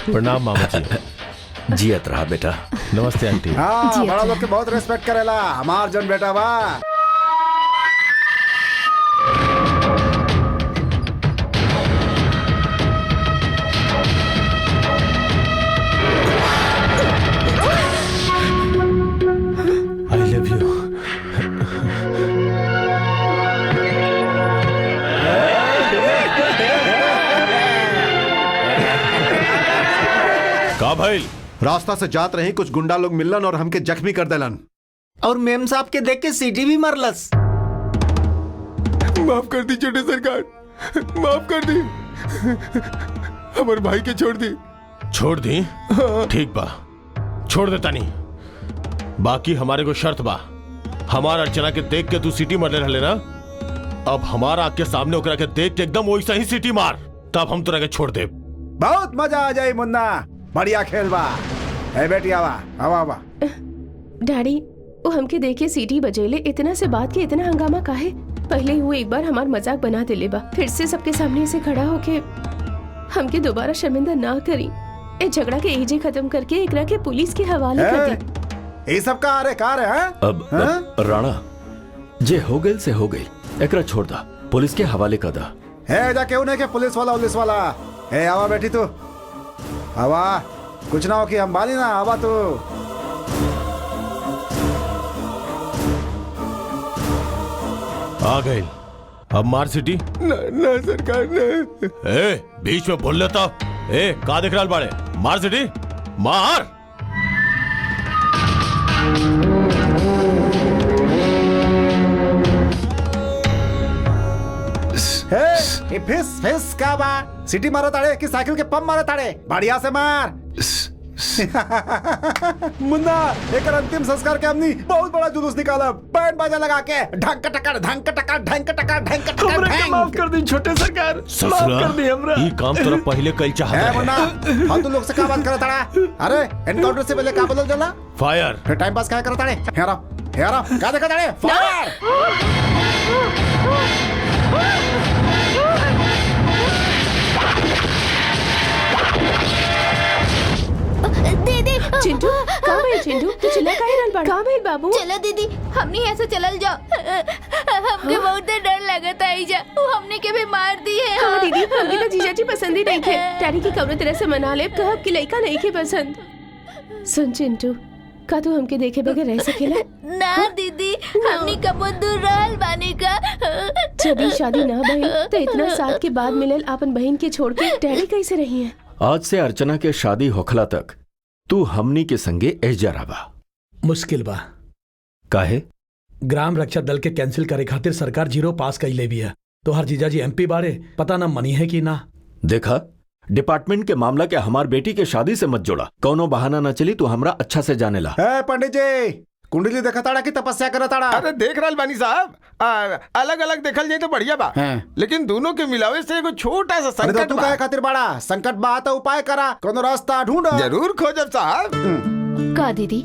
प्रणाम मामा जी। जियत रहा बेटा। नमस्ते आंटी। हाँ, बड़ा लोग के बहुत रेस्पेक्ट करेला, हमार जन बेटा बा। I love you. का भाई? रास्ता से जात रही, कुछ गुंडा लोग मिलन और हमके जख्मी कर देलन। और मेम साहब के देख के सीटी भी मरलस। माफ कर दी छोटे सरकार, माफ कर दी, हमारे भाई के छोड़ दी। छोड़ दी? ठीक बा, छोड़ देता नहीं। बाकी हमारे को शर्त बा, हमारा अर्चना के देख के तू सीटी मरले रहले ना, अब हमारा आग के सामने ओकरा के देख के एकदम वैसा ही सीटी मार, तब हम तोरा के छोड़ दे। बहुत मजा आ जाए मुन्ना, बढ़िया खेल बा। ए बेटी आवा आवा आवा। डैडी वो हमके देखे सीटी बजेले, इतना से बात के इतना हंगामा काहे? पहले ही वो एक बार हमार मजाक बना दिले बा, फिर से सबके सामने से खड़ा होके हमके दोबारा शर्मिंदा ना करी। ए झगड़ा के एजे खत्म करके एकरा के पुलिस के हवाले कर दी। ये सब का अरे कार है हाँ? अब राणा जे हो गई से हो गई, एकरा छोड़ दा, पुलिस के हवाले कर दा। है जा क्यों नहीं के पुलिस वाला। ए आवा बेटी तू आवा, कुछ ना हो कि हम बाली ना, आवा तू। आ गए, अब मार सिटी। ना सरकार ने। ए बीच में बोल लेता, ए का देख रहा बाड़े, मार सिटी मार। हे फिस का बा, सिटी मारा ताड़े कि साइकिल के पंप मारा ताड़े? बढ़िया से मार। मुन्ना एक अंतिम संस्कार के हमनी बहुत बड़ा जुलूस निकाला, बैंड बाजा लगा के ढंक टकर ढंक टकर ढंक टकर ढंक टकर। माफ कर दी छोटे सरकार, माफ कर दी हमरा। ये काम तोरा पहले कल चाहता है। मुन्ना हम तो लोग से क्या बात करता रहा? अरे एनकाउंटर से पहले क्या बदल चला? फायर। फिर टाइम पास क्या करता रहे? हेरा क्या देखा ताड़े? फायर। दीदी चिंटू कहाँ है? चिंटू तू चिल्ला काहे रहल बाड़ा? कहाँ है बाबू? चलो दीदी हमने ऐसे चलल जाओ, हमके बहुत डर लगता है जा, वो हमने के भी मार दी है। हाँ दीदी, हमके तो जीजा जी पसंद ही नहीं थे। डैडी की कवनो तरह से मना ले, कहब कि लड़का नहीं के पसंद। सुन चिंटू, का तू हमके देखे बगैर रह सकेला? ना दीदी, हमने कबो दूर रहल बानी का। जब शादी ना भइल तो इतना साल के बाद मिलल अपन बहन के छोड़ के डैडी कैसे रही है? आज से अर्चना के शादी होखला तक तू हमनी के संगे एजा रहा। मुश्किल बा, काहे? ग्राम रक्षा दल के कैंसिल करे खातिर सरकार 0 पास कई ले बिया। तो हर जीजाजी एमपी बाड़े, पता ना मनी है कि ना। देखा, डिपार्टमेंट के मामला के हमार बेटी के शादी से मत जोड़ा, कौनो बहाना न चली, तू हमरा अच्छा से जाने ला। पंडित जी कुंडली देखा ताड़ा की तपस्या करा ताड़ा? अरे देख रहा बानी साहब, अलग अलग देखल जाए तो बढ़िया बा, लेकिन दोनों के मिलावे से एगो छोटा सा संकट तू काहे खातिर बाड़ा? संकट बा तो उपाय करा, कोनो रास्ता ढूंढ। जरूर खोजब साहब। का दीदी,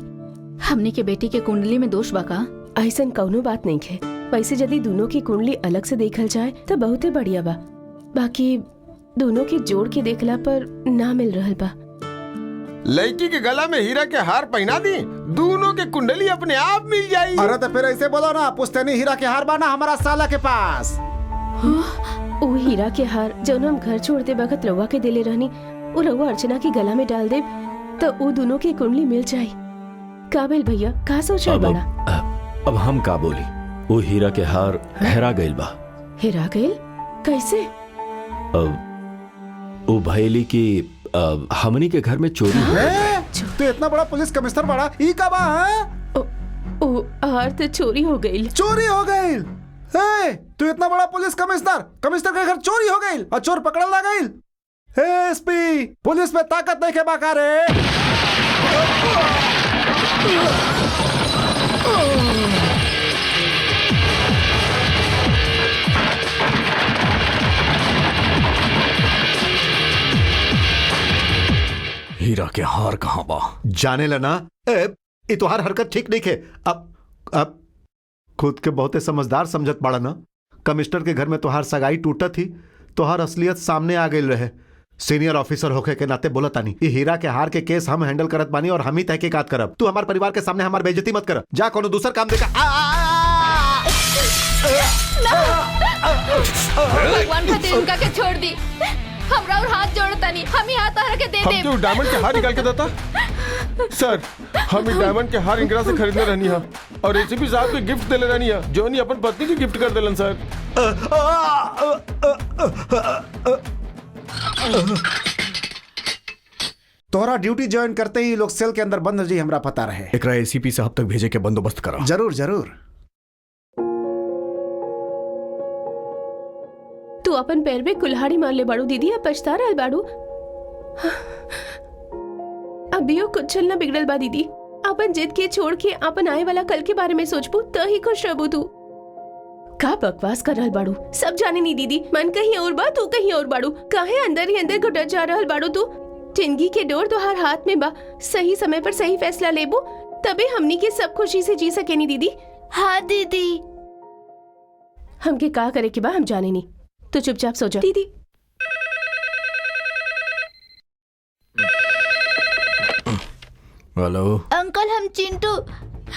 हमने के बेटी के कुंडली में दोष बा का? ऐसन कौनो बात नहीं है। वैसे यदि दोनों की कुंडली अलग से देखल जाए तो बहुत ही बढ़िया बा, बाकी दोनों के जोड़ के देखला पर ना मिल रहल बा। लड़की के गला में हीरा के हार पहना दी, दोनों के कुंडली अपने आप मिल जाई। अरे तो फिर ऐसे बोलो ना, पुश्तैनी हीरा के हार बाना हमारा साला के पास। वो हीरा के हार जो हम घर छोड़ते वक्त रउआ के दिले रहनी, वो रउआ अर्चना की गला में डाल दे तो वो दोनों की कुंडली मिल जाये। काबिल भैया का सोच रहे बड़ा? अब हम का बोली, वो हीरा के हार हेरा गइल बा। हेरा गइल? कैसे? वो भैली की हमनी के घर में चोरी हुई। तो इतना बड़ा पुलिस कमिश्नर बड़ा ई का बा? ओ हार तो चोरी हो गई। चोरी हो गई? तू इतना बड़ा पुलिस कमिश्नर के घर चोरी हो गई और चोर पकड़ल ला गई? एसपी, पुलिस में ताकत नहीं के बाका रे। हीरा के हार कहाँ बा? जाने लना, ये तुम्हार हरकत ठीक नहीं है। अब खुद के बहुते समझदार समझत पड़ा ना। कमिश्नर के घर में तुहार सगाई टूटा थी, तुहार असलियत सामने आ गई रहे। सीनियर ऑफिसर होके के नाते बोला तानी, ये हीरा के हार के केस हम हैंडल करत बानी और हम ही तहकीकात करब। तू हमारे परिवार के सामने हमार बेइज्जती मत कर, जा कोनो दूसर काम देखा। भगवान खातिर उनका के छोड़ दी, हमरा और हाथ जोड़ता नहीं, हम ही हाथ तार के दे दे। हम क्यों डायमंड के हार निकाल के देता? सर, हम ही डायमंड के हार इंदिरा से खरीदने रहनी है और एसीपी साहब को गिफ्ट देले रहनी है, जो नहीं अपन पत्नी की गिफ्ट कर देलन सर। तोरा ड्यूटी ज्वाइन करते ही लोग सेल के अंदर बंद जी, हमरा पता रहे। एकरा एसीपी साहब तक भेजे के बंदोबस्त करा। जरूर जरूर। तू अपन पैर में कुल्हाड़ी मार ले बाड़ू दीदी, अब पछता रहल बाड़ू। अभियो कुछ चलना बिगड़ल बा दीदी। अपन जिद के छोड़ के अपन आए वाला कल के बारे में सोचबू त ही खुश रहबू तू। का बकवास कर रहल बाड़ू, सब जाने नी दीदी। मन कहीं और बा, तू कहीं और बाड़ू। काहे अंदर ही अंदर घुटत जा रहल बाड़ू तू? जिंदगी के डोर तो हर हाथ में बा। सही समय पर सही फैसला लेबू तबे हमनी के सब खुशी से जी सके नी दीदी। हाँ दीदी। हमके का करे के बा हम जाने नी। तो चुपचाप सो जा दीदी। हेलो अंकल, हम चिंटू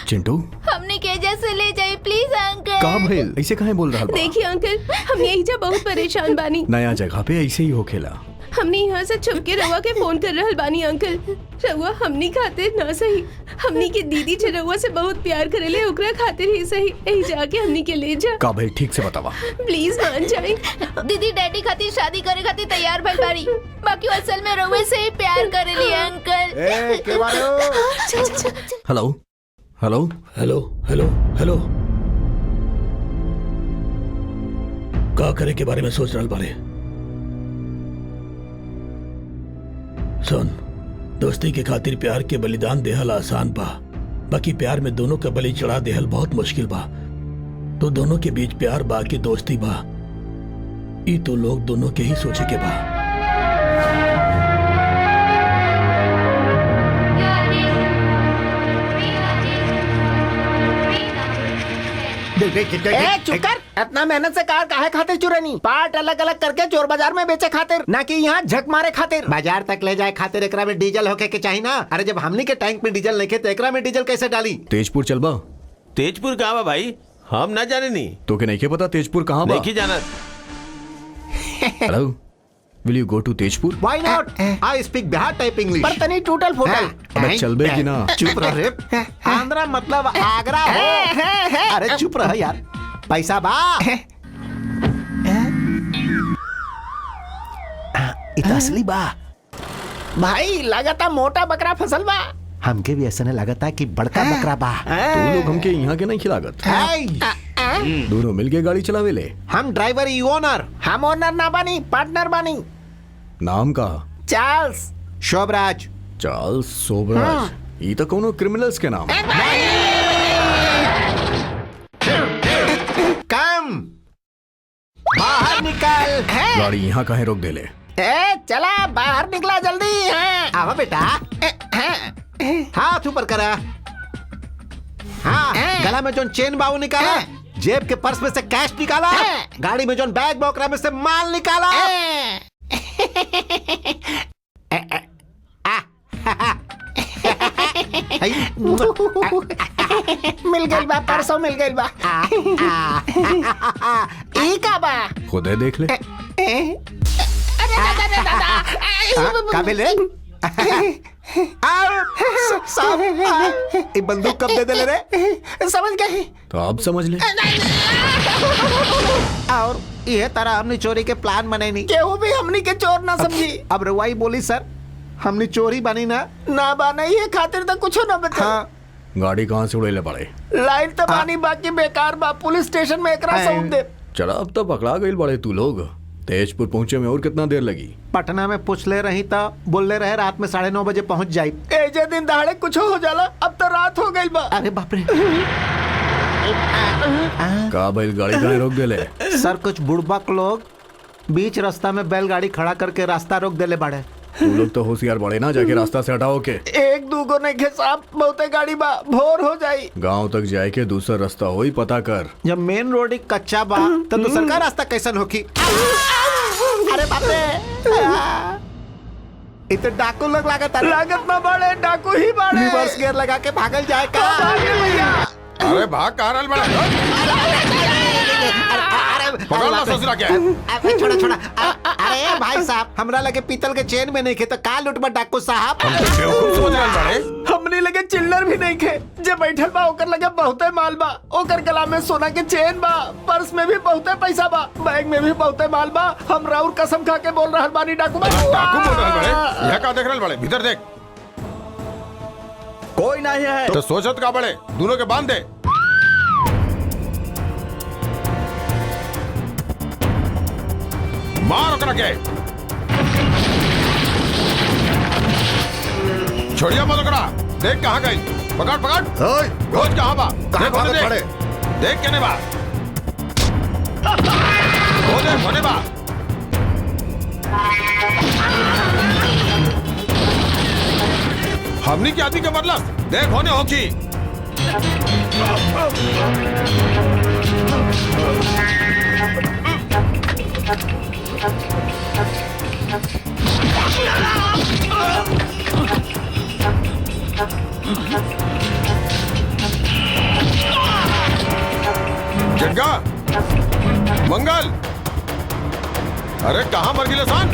चिंटू, हमने केजा से ले जाए प्लीज अंकल। का भइल? ऐसे काहे बोल रहा बा? देखिए अंकल, हम यही जा बहुत परेशान बानी। नया जगह पे ऐसे ही होखेला। हमने यहाँ से छुप के रउआ के फोन कर रहल बानी अंकल। रउआ हमनी खातिर ना सही, हमनी के दीदी जे रउआ से बहुत प्यार करेले ओकरा खातिर ही सही। यही जाके हमनी के ले जा। का भइल ठीक से बतावा। प्लीज मान जाए। दीदी डैडी खातिर शादी करे खातिर तैयार भइल बाड़ी, बाकी वो असल में रउए से ही प्यार करेली अंकल। ए के बारो? Hello hello hello hello hello, का करे के बारे में सोच रहल बारे? सुन, दोस्ती के खातिर प्यार के बलिदान देहल आसान बा, बाकी प्यार में दोनों का बलि चढ़ा देहल बहुत मुश्किल बा। तो दोनों के बीच प्यार बा कि दोस्ती बा, ई तो लोग दोनों के ही सोचे के बा। चुप कर। इतना मेहनत से कार काहे खातिर चुरानी? पार्ट अलग अलग करके चोर बाजार में बेचे खातिर, ना कि यहाँ झक मारे खातिर। बाजार तक ले जाए खातिर एकरा में डीजल होके के चाहिए ना। अरे जब हमनी के टैंक में डीजल नहीं खे तो एकरा में डीजल कैसे डाली? तेजपुर चलबा? तेजपुर कहाँ बा भाई? हम ना जाने नहीं। तो के नहीं के पता तेजपुर कहाँ बा? नहीं जाना। Hello, will you go to Tezpur? Why not? I speak Bihar type English. पर तनी टूटल फूटल। अबे चलबे कि ना? चुप रह रे। आंध्रा मतलब आगरा हो। अरे चुप रह यार। पैसा बा? इतना असली बा। भाई लगाता मोटा बकरा फसल बा। हमके भी ऐसा नहीं लगता कि बड़का बकरा बा। तू लोग हमके यहाँ के नहीं खिलागत। दोनों मिलके गाड़ी चलावे ले। हम ड्राइवर ही ओनर। हम ओनर ना बानी, पार्टनर बानी। नाम का? चार्ल्स शोभराज। चार्ल्स शोभराज? ये तो कोनो क्रिमिनल्स के नाम। कम बाहर निकल। गाड़ी यहाँ काहे रोक दे ले? चला बाहर निकला जल्दी। आवा बेटा। हाथ ऊपर करा। हाँ, गला में जो चेन बाऊ निकाला, जेब के पर्स में से कैश निकाला, गाड़ी में जो बैग बोकरा में से माल निकाला। मिल गई बा, परसों मिल गई बा। ई का बा? खुदे देख ले। काबिल रे? बंदूक कब दे दे रे? समझ गए? तो अब समझ ले। और यह तरह हमने चोरी के प्लान बनाई नहीं। केहू भी हमनी के चोर ना समझी। अब रवाई बोली सर, हमने चोरी बनी ना। ना बना ये खातिर तो कुछ ना बचा। हाँ। गाड़ी कहाँ से उड़ेले पड़े? लाइन तो पानी बाकी बेकार बा। पुलिस स्टेशन में एकरा सौंप दे। चला अब तो पकड़ा गई बड़े तू लोग। तेजपुर पहुंचे में और कितना देर लगी? पटना में पूछ ले रही था, बोलने रहे रात में 9:30 बजे पहुंच जाये। एजे दिन दहाड़े कुछ हो जाला, अब तो रात हो गई बा। अरे बाप रे। का बैल गाड़ी कहाँ रोक दे ले? सर कुछ बुड़बक लोग बीच रास्ता में बैलगाड़ी खड़ा करके रास्ता रोक दे ले बड़े। तू लोग तो होशियार बड़े ना, जाके रास्ता से हटाओ के। एक दूगो ने साहब बहुते गाड़ी बा, भोर हो जाई। गांव तक जाए के दूसरा रास्ता हो ही पता कर। जब मेन रोड ही कच्चा बा तो दूसरा का रास्ता कैसन होगी? अरे बाप रे, इतने डाकू लोग लागत ना बड़े डाकू ही बड़े। रिवर्स गियर लगा के भागल जाए का? अरे भाग कहाँ रहल बड़ा? पकड़ना ससुरा क्या? छोड़ा छोड़ा। अरे भाई साहब, हमरा लगे पीतल के चेन में नहीं खे तो का लुटबा डाकू साहब? बेवकूफ समझ रहल बड़े? हमने लगे चिल्लर भी नहीं खे। जे बैठल बा ओकर लगे बहुते माल बा। ओकर गला में सोना के चेन बा, पर्स में भी बहुते पैसा बा, बैग में भी बहुते माल बा। हम राउर कसम खा के बोल रहल बानी डाकू बा। डाकू बोल रहल बड़े? यह का देख रहल बड़े? भीतर देख। कोई नहीं है। तो सोचत का बड़े? दोनों के बांध दे। मार ओकरा के। छोड़िया मत ओकरा। देख कहाँ गई। पकड़ पकड़। खोज कहाँ बा। देख होने दे। देख केने बा। होने बा। हमनी के आदमी के मतलब देख होने होकी। जग्गा मंगल, अरे कहाँ मर गिले सान?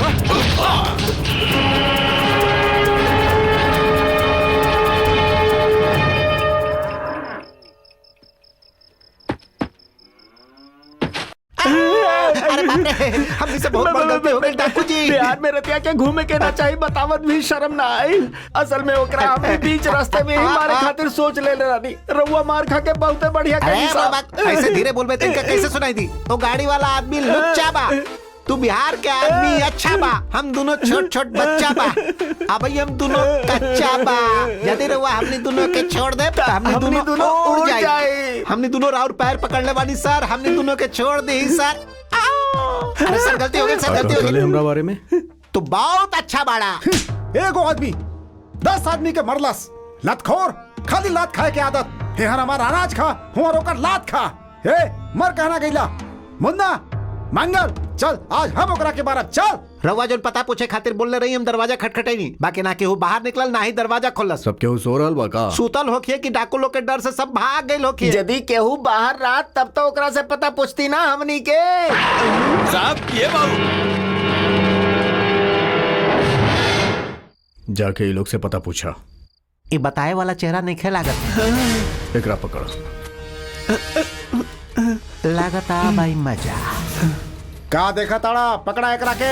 अरे बाप रे, हमने से बहुत बड़ी गलती हो गई डाकू जी। बिहार में रतिया के घूमे के ना चाहिए, बतावत भी शर्म ना आई। असल में ओकरा हमने बीच रास्ते में ही मारे खातिर सोच ले रानी। रउआ मार खा के बहुते बढ़िया करी साहब। ऐसे धीरे बोल बे, इनका कैसे सुनाई दी? तो गाड़ी वाला आदमी लुच्चा बा, तू बिहार के आदमी अच्छा बा, हम दोनों छोट छोट बच्चा बा। अब हम दोनों कच्चा बा। यदि रउआ हमने दोनों के छोड़ दे, हमने दोनों उड़ जाए। हमने दोनों राउर पैर पकड़ने वाली सर, हमने दोनों के छोड़ दी सर। अरे सर गलती हो गई, सर गलती हो गई। हमरा बारे में तो बहुत अच्छा बाड़ा। एगो आदमी 10 आदमी के मरलस। लतखोर, खाली लात खाए के आदत। हे हर हमारा अनाज खा, हुआ रोकर लात खा। हे मर कहना गईला। मुन्ना, मंगल, चल आज हम ओकरा के बारे चल। रउआ जोन पता पूछे खातिर बोलने रही, हम दरवाजा खटखटाई, बाकी ना केहू बाहर निकलल ना ही दरवाजा खोलस। सब केहू सो रहल बा का? सूतल होखिए कि डाकू लोग के डर से सब भाग गए होखिए। यदि केहू बाहर रात तब तो ओकरा से पता पूछती ना हमनी के। साहब ये बाबू जाके ये लोग से पता पूछा। ये बताए वाला चेहरा नहीं खे लागत। एकरा पकड़। लागता भाई मजा। का देखा ताड़ा, पकड़ा एकरा के।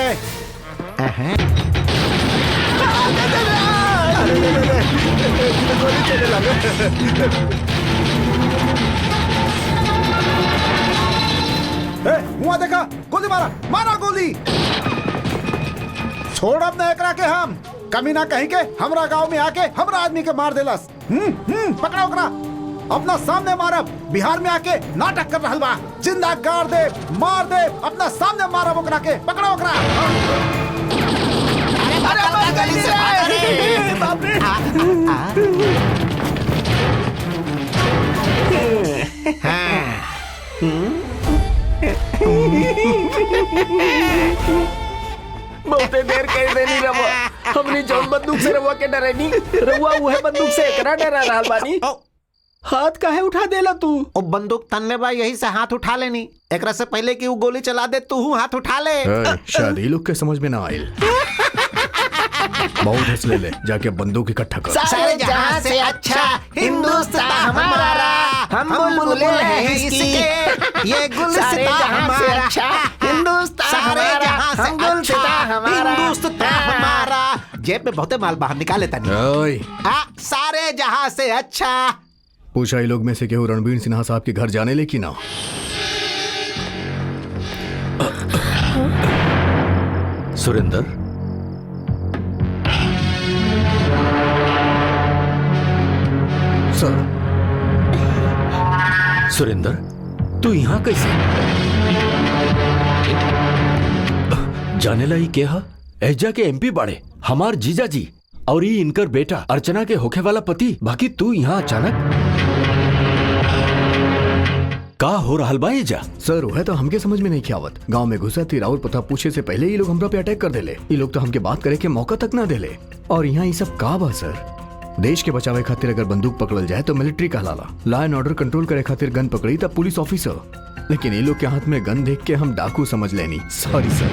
मुआ देखा, गोली मारा, मारा गोली। छोड़ अब न एकरा के हम। कमी ना कहीं के हमरा गांव में आके हमरा आदमी के मार देलस। पकड़ा ओकरा, अपना सामने मारब। बिहार में आके नाटक कर रहल बा। जिंदा गाड़ दे, मार दे, अपना सामने मारब ओकरा के। पकड़ो ओकरा। बाप रे। बहुते देर कह देनी रवा। हमने जौन बंदूक से रवा के डरे नी, रवा उहे बंदूक से एकरा डरा रहल बानी। हाथ काहे उठा देला तू? ओ बंदूक तन्ने बा, यही से हाथ उठा लेनी। एकरा से पहले कि वो गोली चला दे, तू हाथ उठा ले। शायद ये लोग के समझ में ना आयल। बहुत हंस ले, जाके बंदूक इकट्ठा कर। सारे जहां से अच्छा हिंदुस्तान हमारा, हम बुलबुल हैं इसके। ये गुलसिता हमारा, हिंदुस्तान हमारा, हम गुलसिता हमारा, हिंदुस्तान हमारा। जेब में बहुते माल बाहर निकाले तनी। सारे जहां से अच्छा। पूछा ये लोग में से केहू रणबीर सिन्हा साहब के घर जाने ले कि ना? सुरेंद्र, सर। सुरेंद्र, तू यहाँ कैसे? जाने ला ही क्या? एजा के एमपी बाड़े, हमार जीजा जी और ये इनकर बेटा अर्चना के होखे वाला पति। बाकी तू यहाँ अचानक का हो रहा बा एजा? सर वह तो हमके समझ में नहीं आवत। गांव में घुसा थी, राउर पता पूछे से पहले ये लोग हमरा पे अटैक कर देले। ये लोग तो हमके बात करे के मौका तक ना देले। और यहाँ ये सब का बा सर? देश के बचावे खातिर अगर बंदूक पकड़ल जाए तो मिलिट्री कहलाला। लॉ एंड ऑर्डर कंट्रोल करे खातिर गन पकड़ी तब पुलिस ऑफिसर। लेकिन ये लोग के हाथ में गन देख के हम डाकू समझ लेनी। सॉरी सर।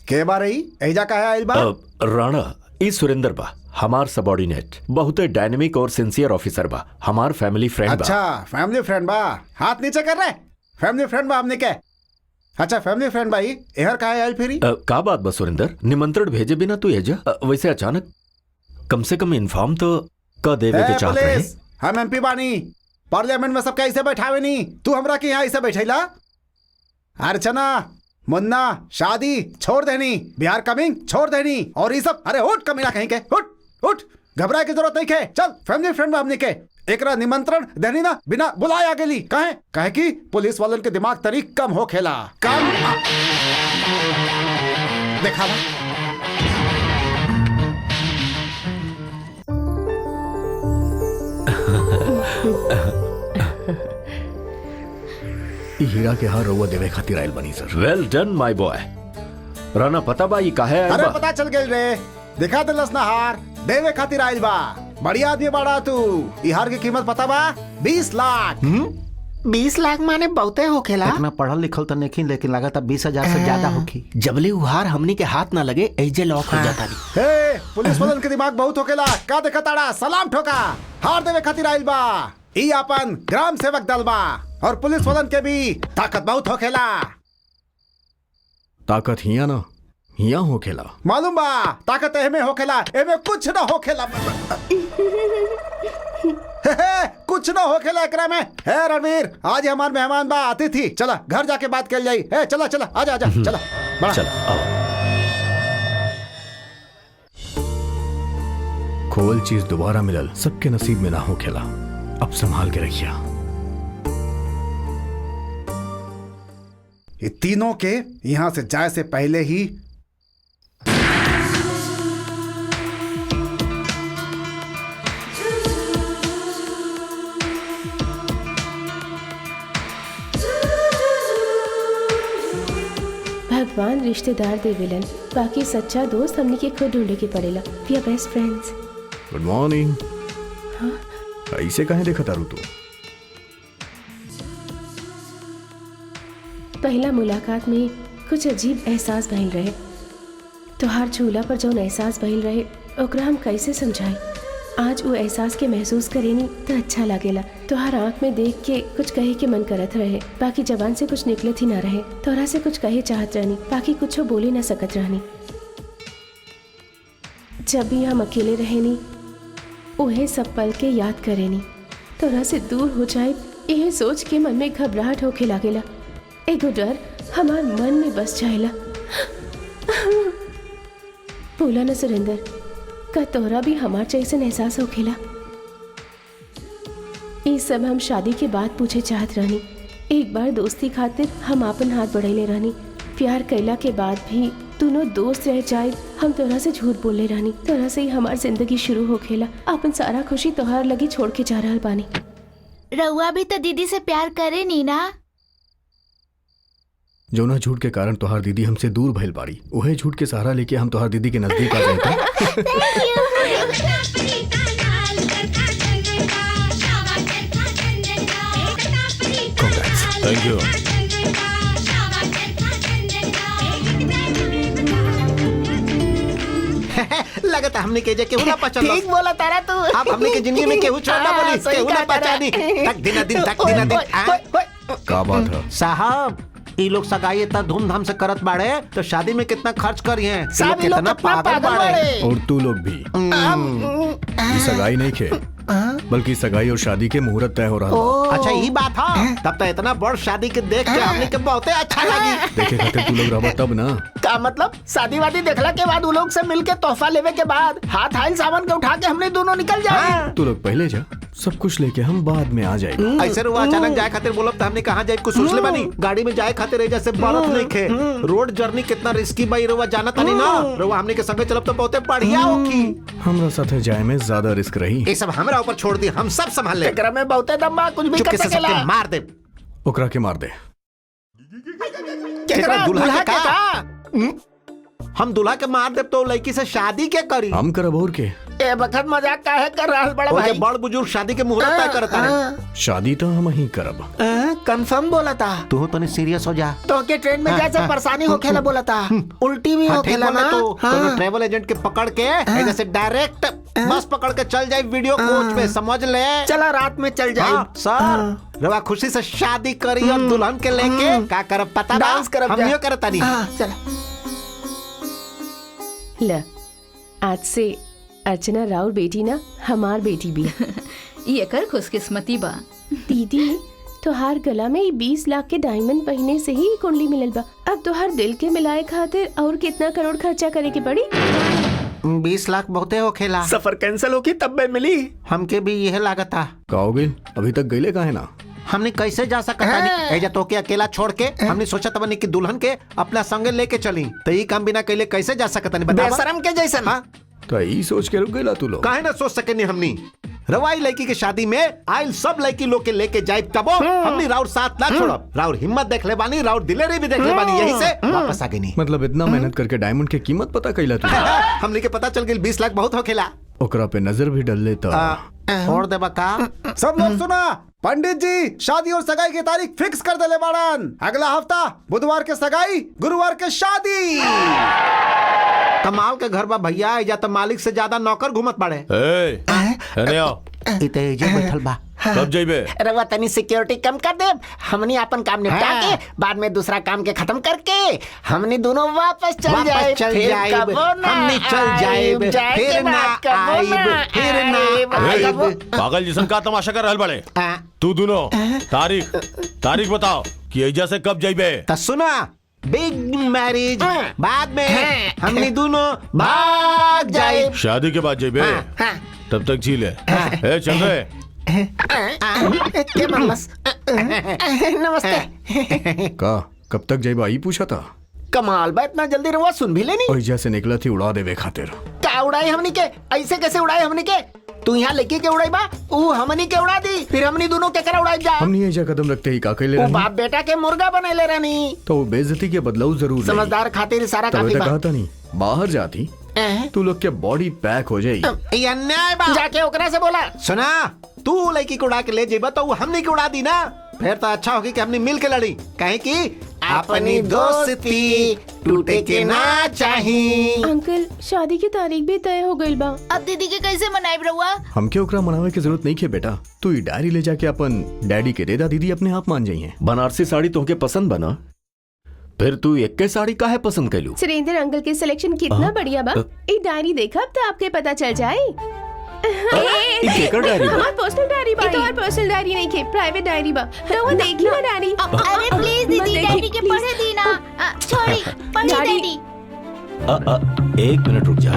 के बार एजा का है आइल बा? राणा, ई सुरेंद्र बा, हमार सबॉर्डिनेट, बहुत डायनेमिक और सिंसियर ऑफिसर बा, हमार फैमिली फ्रेंड बा। अच्छा फैमिली फ्रेंड बा, हाथ नीचे कर रहे। फैमिली फ्रेंड बा हमने क्या? अच्छा फैमिली फ्रेंड भाई, एहर का है आइल फिरी? का बात बा सुरेंद्र, निमंत्रण भेजे बिना तू एजा? वैसे अचानक कम से कम इन्फॉर्म तो का देवे के चाहत रहे। हम एमपी बानी, पार्लियामेंट में सबका ऐसे बैठावे नहीं। तू हमरा के यहाँ ऐसे बैठेला? अर्चना, मुन्ना शादी छोड़ देनी, बिहार कमिंग छोड़ देनी, और ये सब। अरे उठ कमीना कहीं के, उठ उठ, घबराए की जरूरत नहीं है। चल फैमिली फ्रेंड में हमने के एकरा निमंत्रण देनी ना बिना बुलाया गेली। कहे कि पुलिस वालन के दिमाग तरीक कम हो खेला। कम देखा हीरा के हार रउआ देवे खातिर आयल बनी सर। वेल डन माय बॉय। राना पता बा ये काहे आइल अरे बा? पता चल गई रे, दिखा दिलस ना हार देवे खातिर आइल बा। बढ़िया आदमी बाड़ा तू। ई हार की कीमत पता बा? 20 लाख। 20 लाख माने बहुते होखेला। इतना पढ़ल लिखल तो नहीं, लेकिन लगा 20,000 से ज्यादा होगी। जबले उहार हमनी के हाथ ना लगे ऐजे लॉक हो जाता नहीं। हे, पुलिस वालन के दिमाग बहुत होखेला। का देखा ताड़ा? सलाम ठोका। हार देवे खातिर आइल बा। ई अपन ग्राम सेवक दल बा और पुलिस वालन के भी ताकत बहुत होखेला। ताकत हिया ना हिया होखेला। मालूम बा ताकत एमे होखेला, एमे कुछ ना होखेला। कुछ ना होखेला एकरा में। हे रणवीर, आज हमार मेहमान बा, अतिथि। चला घर जाके बात कर जाई। हे चला चला, आजा आजा, चला बड़ा। चल आओ। खोल चीज दोबारा मिलल सबके नसीब में ना होखेला। अब संभाल के रखिया। ये तीनों के यहाँ से जाए से पहले ही भगवान रिश्तेदार देवेलन, बाकी सच्चा दोस्त हमनी के खुद ढूंढे के पड़ेला। वी आर बेस्ट फ्रेंड्स। Good morning. ऐसे काहे देखा तारू तू? पहला मुलाकात में कुछ अजीब एहसास भइल रहे। तोहार झूला पर जौन एहसास भइल रहे ओकरा हम कैसे समझाई। आज वो एहसास के महसूस करेनी तो अच्छा लागेला। तोहार आँख में देख के कुछ कहे के मन करत रहे, बाकी जबान से कुछ निकलत ही ना रहे। तोहरा से कुछ कहे चाहत रहनी, बाकी कुछ बोले ना सकत रहनी। जब भी हम अकेले रहेनी उहे सब पल के याद करेनी। तोहरा से दूर हो जाए यह सोच के मन में घबराहट होके लागेला। एगो डर हमार मन में बस जाएला। बोला न सुरेंद्र, का तोहरा भी हमार जैसन एहसास होखेला? ये सब हम शादी के बाद पूछे चाहत रहनी। एक बार दोस्ती खातिर हम आपन हाथ बढ़ैले रहनी। प्यार कैला के बाद भी दोनों दोस्त रह जाए हम तोहरा से झूठ बोले रहनी। तोहरा से ही हमार जिंदगी शुरू होखेला। अपन सारा खुशी तोहार लगी छोड़ के जा रहल बानी। रउआ भी तो दीदी से प्यार करे नी ना? जौना झूठ के कारण तोहार दीदी हमसे दूर भइल बाड़ी, उहे झूठ के सहारा लेके हम तोहार दीदी के नजदीक आ जाते। Thank you. लगता हमने के जे केहू ना पहचान। ठीक बोला तारा तू। अब हमने के जिंदगी में केहू छोड़ ना बोली, केहू ना पहचानी। तक दिन दिन का बात है साहब, ये लोग सगाई इतना धूमधाम से करत बाड़े तो शादी में कितना खर्च करी है। कितना पागल बाड़े। और तू लोग भी। ये सगाई नहीं खे, बल्कि सगाई और शादी के मुहूर्त तय हो रहा है। अच्छा ये बात है। तब तो इतना बड़ शादी के देख के हमने के बहुत अच्छा लगी। देखे खातिर तू लोग रहो तब ना। का मतलब शादी वादी देखला के बाद उन लोग से मिलके तोहफा लेवे के बाद हाथ आइल सामान के उठा के हमने दोनों निकल जाए। तू लोग पहले जा, सब कुछ लेके हम बाद में आ जाएंगे। ऐसे रुआ अचानक जाए खातिर बोलब तो हमने कहाँ जाए कुछ सोच ले बानी। गाड़ी में जाए खातिर जैसे बर्फ नहीं खे। रोड जर्नी कितना रिस्की बाई रुआ जाना तानी ना। रुआ हमने के संगे चलब तो बहुत बढ़िया होगी। हमरा साथे जाए में ज्यादा रिस्क रही। ये सब हमरा ऊपर छोड़ दी, हम सब संभाल ले। एकरा में बहुते दम बा, कुछ भी कर सकेला। मार दे ओकरा के मार दे। केकरा दूल्हा के का? हम दूल्हा के मार दे तो लड़की से शादी के करी। हम करब और के। ए बखत मजाक काहे कर रहल बड़ा भाई? बड़ बुजुर्ग शादी के मुहूर्त तय करता है। शादी तो हम ही करब। कंफर्म बोला था तू तो नहीं सीरियस हो जा। तो के ट्रेन में जैसे परेशानी होखेला बोला था, उल्टी भी होखेला ना। तो ट्रेवल एजेंट के पकड़ के जैसे डायरेक्ट बस पकड़ के चल जाए वीडियो कोच में, समझ ले। चला रात में चल जाए। सर रवा खुशी से शादी करी और दुल्हन के लेके का करब पता ना। डांस करब, हम यो करता नहीं। चला ल, आज से अर्चना राउर बेटी ना हमार बेटी भी। ये कर खुशकिस्मती बा। दीदी तोहार गला में 20 लाख के डायमंड पहने से ही कुंडली मिलल बा। अब तोहार दिल के मिलाए खातिर और कितना करोड़ खर्चा करे के पड़ी? 20 लाख बहुते हो खेला। सफर कैंसिल होगी तब मैं मिली। हमके भी यह लागत था। का हो गई अभी तक गईले काहे ना? हमने कैसे जा सकता एजा तो के अकेला छोड़ के हमने सोचा था कि दुल्हन के अपना संगे लेके चली, तो ये काम बिना कैले कैसे जा सकता नहीं बता। बेशरम के जैसन। हाँ? तो यही सोच के रुक गईला तू लोग? काहे ना सोच सके नहीं हमनी। रवाई लड़की के शादी में आयल सब लड़की लोग के लेके जाए तबो हमने राउर साथ ना छोड़ब। राउर हिम्मत देख ले बानी, राउर दिलेरी भी देख ले बानी, यही से वापस आ गई नहीं। मतलब इतना मेहनत करके डायमंड के कीमत पता कैला तू? हमने के पता चल गई 20 लाख बहुत हो खेला। ओकरा पे नजर भी डल लेता। और देबा का? सब लोग सुना, पंडित जी शादी और सगाई की तारीख फिक्स कर दे बाड़न। अगला हफ्ता बुधवार के सगाई, गुरुवार के शादी। कमाल के घर बा भैया, एजा तो मालिक से ज्यादा नौकर घूमत पड़े। एने आओ। इते एजे बैठल बा। कब जाइबे? रवा तनी सिक्योरिटी कम कर दे, हमनी अपन काम निपटा के बाद में दूसरा काम के खत्म करके हमनी दोनों वापस चल जाए। हमनी चल जाए, फिर ना आइब, फिर ना आइब। पागल जिसम का तमाशा कर रहल बड़े तू दोनों। तारीख बताओ कि एजा से कब जाइबे? तो सुना, बिग मैरिज बाद में हमनी दोनों भाग जाए। शादी के बाद जाइबे? तब तक झील है। चल रहे नमस्ते। का कब तक जाइबा ई पूछा था? कमाल बा, इतना जल्दी रवा सुन भी लेनी। ओहिजा से निकला थी उड़ा देवे खातिर। क्या उड़ाई हमनी के? ऐसे कैसे उड़ाई हमनी के? तू यहाँ लेके के उड़ाई बा, ऊ हमनी के उड़ा दी, फिर हमनी दोनों के करा उड़ाई जा। हमनी एजा कदम रखते ही का कैले रहनी? बाप बेटा के मुर्गा बनैले रहनी। तो वो बेइज्जती के बदलाव जरूर समझदार खातिर सारा काफी बा। कहा था नहीं बाहर जाती तू लोग के बॉडी पैक हो जाई। जाके ओकरा से बोला। सुना, तू लड़की को उड़ा के ले जेबा तो हमने की उड़ा दी ना, फिर तो अच्छा होगी कि हमने मिल के लड़ी। कहे कि अपनी दोस्ती टूटे के ना चाहिए। अंकल शादी की तारीख भी तय हो गई बा। अब दीदी के कैसे मनाई रहुआ? हमके ओकरा मनावे की जरूरत नहीं है बेटा। तू ये डायरी ले जाके अपन डैडी के दे दा, दीदी अपने आप मान जाइए। बनारसी साड़ी तुमके पसंद बना, फिर तू एक के साड़ी काहे पसंद कैलू? सुरेंद्र अंकल के सिलेक्शन कितना बढ़िया बा। ये डायरी देखब तो आपके पता चल जाए। हमार पर्सनल डायरी बा। तोहर पर्सनल डायरी नहीं के, प्राइवेट डायरी बा। तो वो देखी ना डायरी। अरे प्लीज दीदी डैडी के पढ़े दी ना। छोड़ी पढ़ी डैडी। 1 मिनट रुक जा।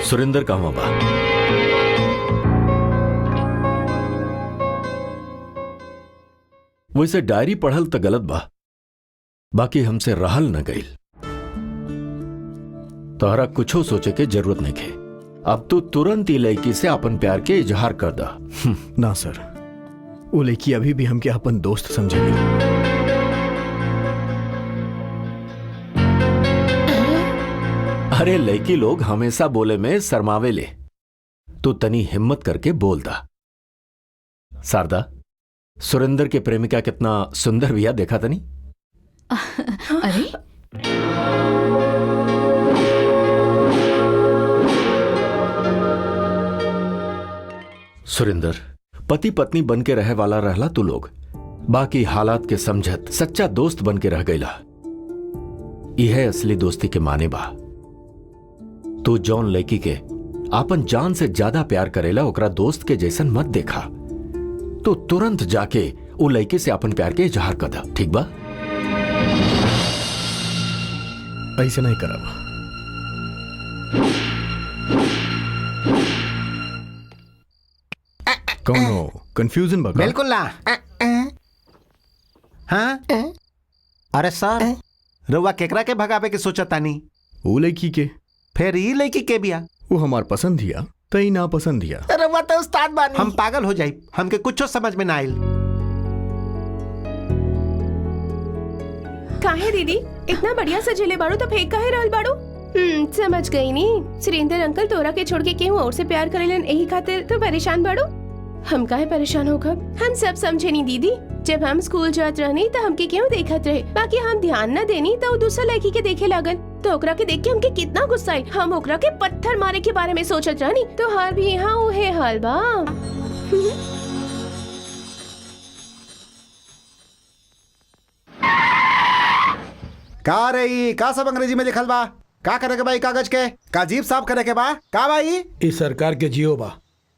सुरेंद्र कहाँ बा? वैसे डायरी पढ़ल तो गलत बा, बाकी हमसे रहल न गईल। तोहरा कुछो सोचे के जरूरत नहीं है। अब तू तुरंत ही लड़की से अपन प्यार के इजहार कर दा। ना सर, वो लड़की अभी भी हमके अपन दोस्त समझेगी। अरे लड़की लोग हमेशा बोले में शर्मावे ले, तू तनी हिम्मत करके बोल दा। शारदा, सुरेंद्र के प्रेमिका कितना सुंदर बिया देखा तनी? अरे सुरेंद्र, पति पत्नी बन के रहे वाला रहला तू लोग, बाकी हालात के समझत सच्चा दोस्त बन के रह गईला। यह असली दोस्ती के माने बा। तू जौन लड़की के आपन जान से ज्यादा प्यार करेला, ओकरा दोस्त के जैसन मत देखा। तो तुरंत जाके वो लड़की से अपन प्यार के इजहार कर दा, ठीक बा? ऐसे नहीं करा। कौन हो? कंफ्यूजन बगा? बिल्कुल ना। हाँ? अरे सर, रउआ केकरा के भगावे के सोचा तानी? वो लड़की के। फिर ये लड़की के बिया? वो हमार पसंद हिया, तई ना पसंद हिया। रवा तो उस्ताद बानी। हम पागल हो जाई, हमके कुछ समझ में ना आइल। काहे दीदी इतना बढ़िया सजेले बाड़ू तो फेंक काहे रहल बाड़ू? समझ गई नी। सुरेंद्र अंकल तोरा के छोड़ के केहू और से प्यार करेलन, यही खातिर तो परेशान बाड़ू। हम काहे परेशान हो खब? हम सब समझे नी दीदी। जब हम स्कूल जात रहनी तो हमके क्यों देखत रहे, बाकी हम ध्यान न देनी तो दूसरा लड़की के देखे लागल, तो ओकरा के देख के हमके कितना गुस्सा आई। हम ओकरा के पत्थर मारे के बारे में सोचत रहनी, तो हार भी यहाँ उहे हाल बा। का रही का सब अंग्रेजी में लिखल बा? का करे के भाई कागज के? का जीप साफ करे के बा? का भाई? इस सरकार के जियो बा,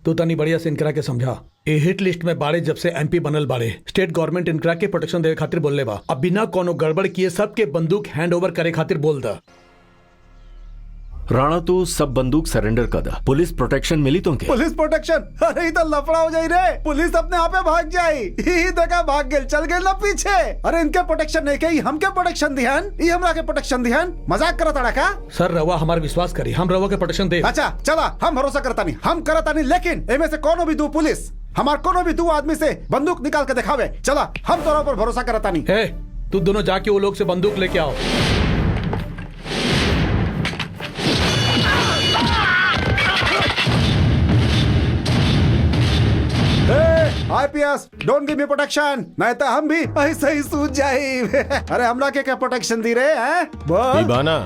तू तनी बढ़िया से इनकरा के समझा। ए हिट लिस्ट में बाड़े जब से एमपी बनल बाड़े, स्टेट गवर्नमेंट इनकरा के प्रोटेक्शन देवे खातिर बोलले बा। अब बिना कोनो गड़बड़ किए सबके बंदूक हैंड ओवर करे खातिर बोल दा। राणा तू सब बंदूक सरेंडर कर दा। पुलिस प्रोटेक्शन मिली तो पुलिस प्रोटेक्शन? अरे ये तो लफड़ा हो जाई रे। पुलिस अपने आप पे भाग जाई। ही देखा भाग गेल, चल गेल ना पीछे। अरे इनके प्रोटेक्शन नहीं के हमके प्रोटेक्शन दिहन, ई हमरा के प्रोटेक्शन दिहन। मजाक करत अड़ा का? सर रवा हमार विश्वास करी, हम रवा के प्रोटेक्शन दे। अच्छा चला, हम भरोसा करता नहीं, हम करता नहीं, लेकिन इनमें से कोनो भी दो पुलिस हमार कोनो भी दो आदमी से बंदूक निकाल के दिखावे, चला हम तोरा पर भरोसा करता नहीं। हे तू दोनों जाके वो लोग से बंदूक लेके आओ। IPS don't give me protection, नहीं तो हम भी ऐसे ही सूझ जाई। अरे हमरा के क्या प्रोटेक्शन दी रे हैं? बोल दीवाना।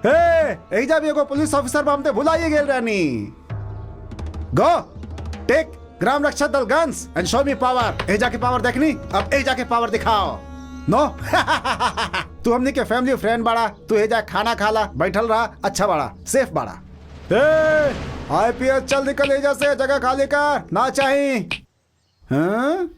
हे एजा भी एगो पुलिस ऑफिसर बामते भुलाइए गेल रहनी। गो टेक ग्राम रक्षा दल guns and show me power. एजा के पावर देखनी, अब एजा के पावर दिखाओ। नो तू हमनी के फैमिली फ्रेंड बाड़ा, तू एजा खाना खाला, बैठल रहा, अच्छा बाड़ा, सेफ बाड़ा। आईपीएस चल निकल एजा से, जगह खाली कर, ना चाहिए। हाँ?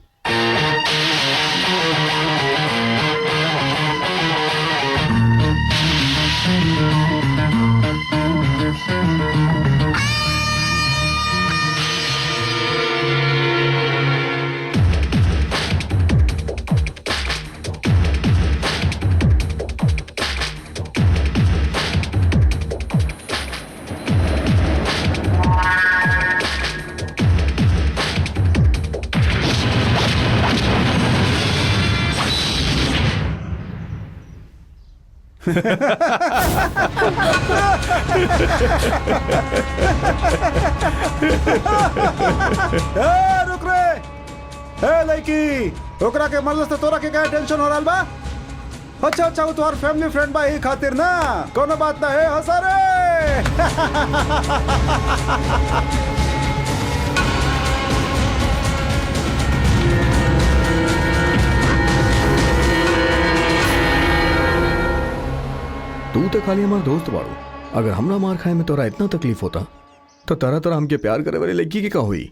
रुक रे, लड़की ओकरा के मरल से तोरा के क्या टेंशन हो रहा बा? अच्छा अच्छा, वो तुम्हार फैमिली फ्रेंड बा, ही खातिर ना, कोनो बात ना है, हंसा रे। तू तो खाली हमार दोस्त बाड़ू, अगर हमरा मार खाए में तोरा इतना तकलीफ होता तो तरह तरह हमके प्यार करे वाली लड़की की का हुई?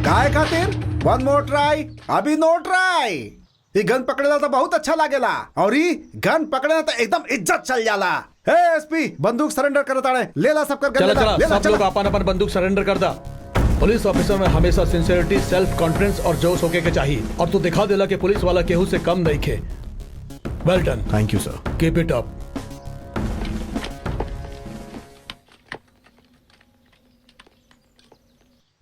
काय खातिर वन मोर ट्राई? अभी नो ट्राई। ये गन पकड़ेला तो बहुत अच्छा लागेला, और ये गन पकड़ेला तो एकदम इज्जत चल जाला। हे एसपी, बंदूक सरेंडर करता है, लेला सब कर चला चला, सब लोग अपन अपन बंदूक सरेंडर कर दा। पुलिस ऑफिसर में हमेशा सिंसियरिटी, सेल्फ कॉन्फिडेंस और जोश होके के चाहिए, और तू दिखा देला कि पुलिस वाला केहू से कम नहीं खे। Well done. Thank you sir. Keep it up.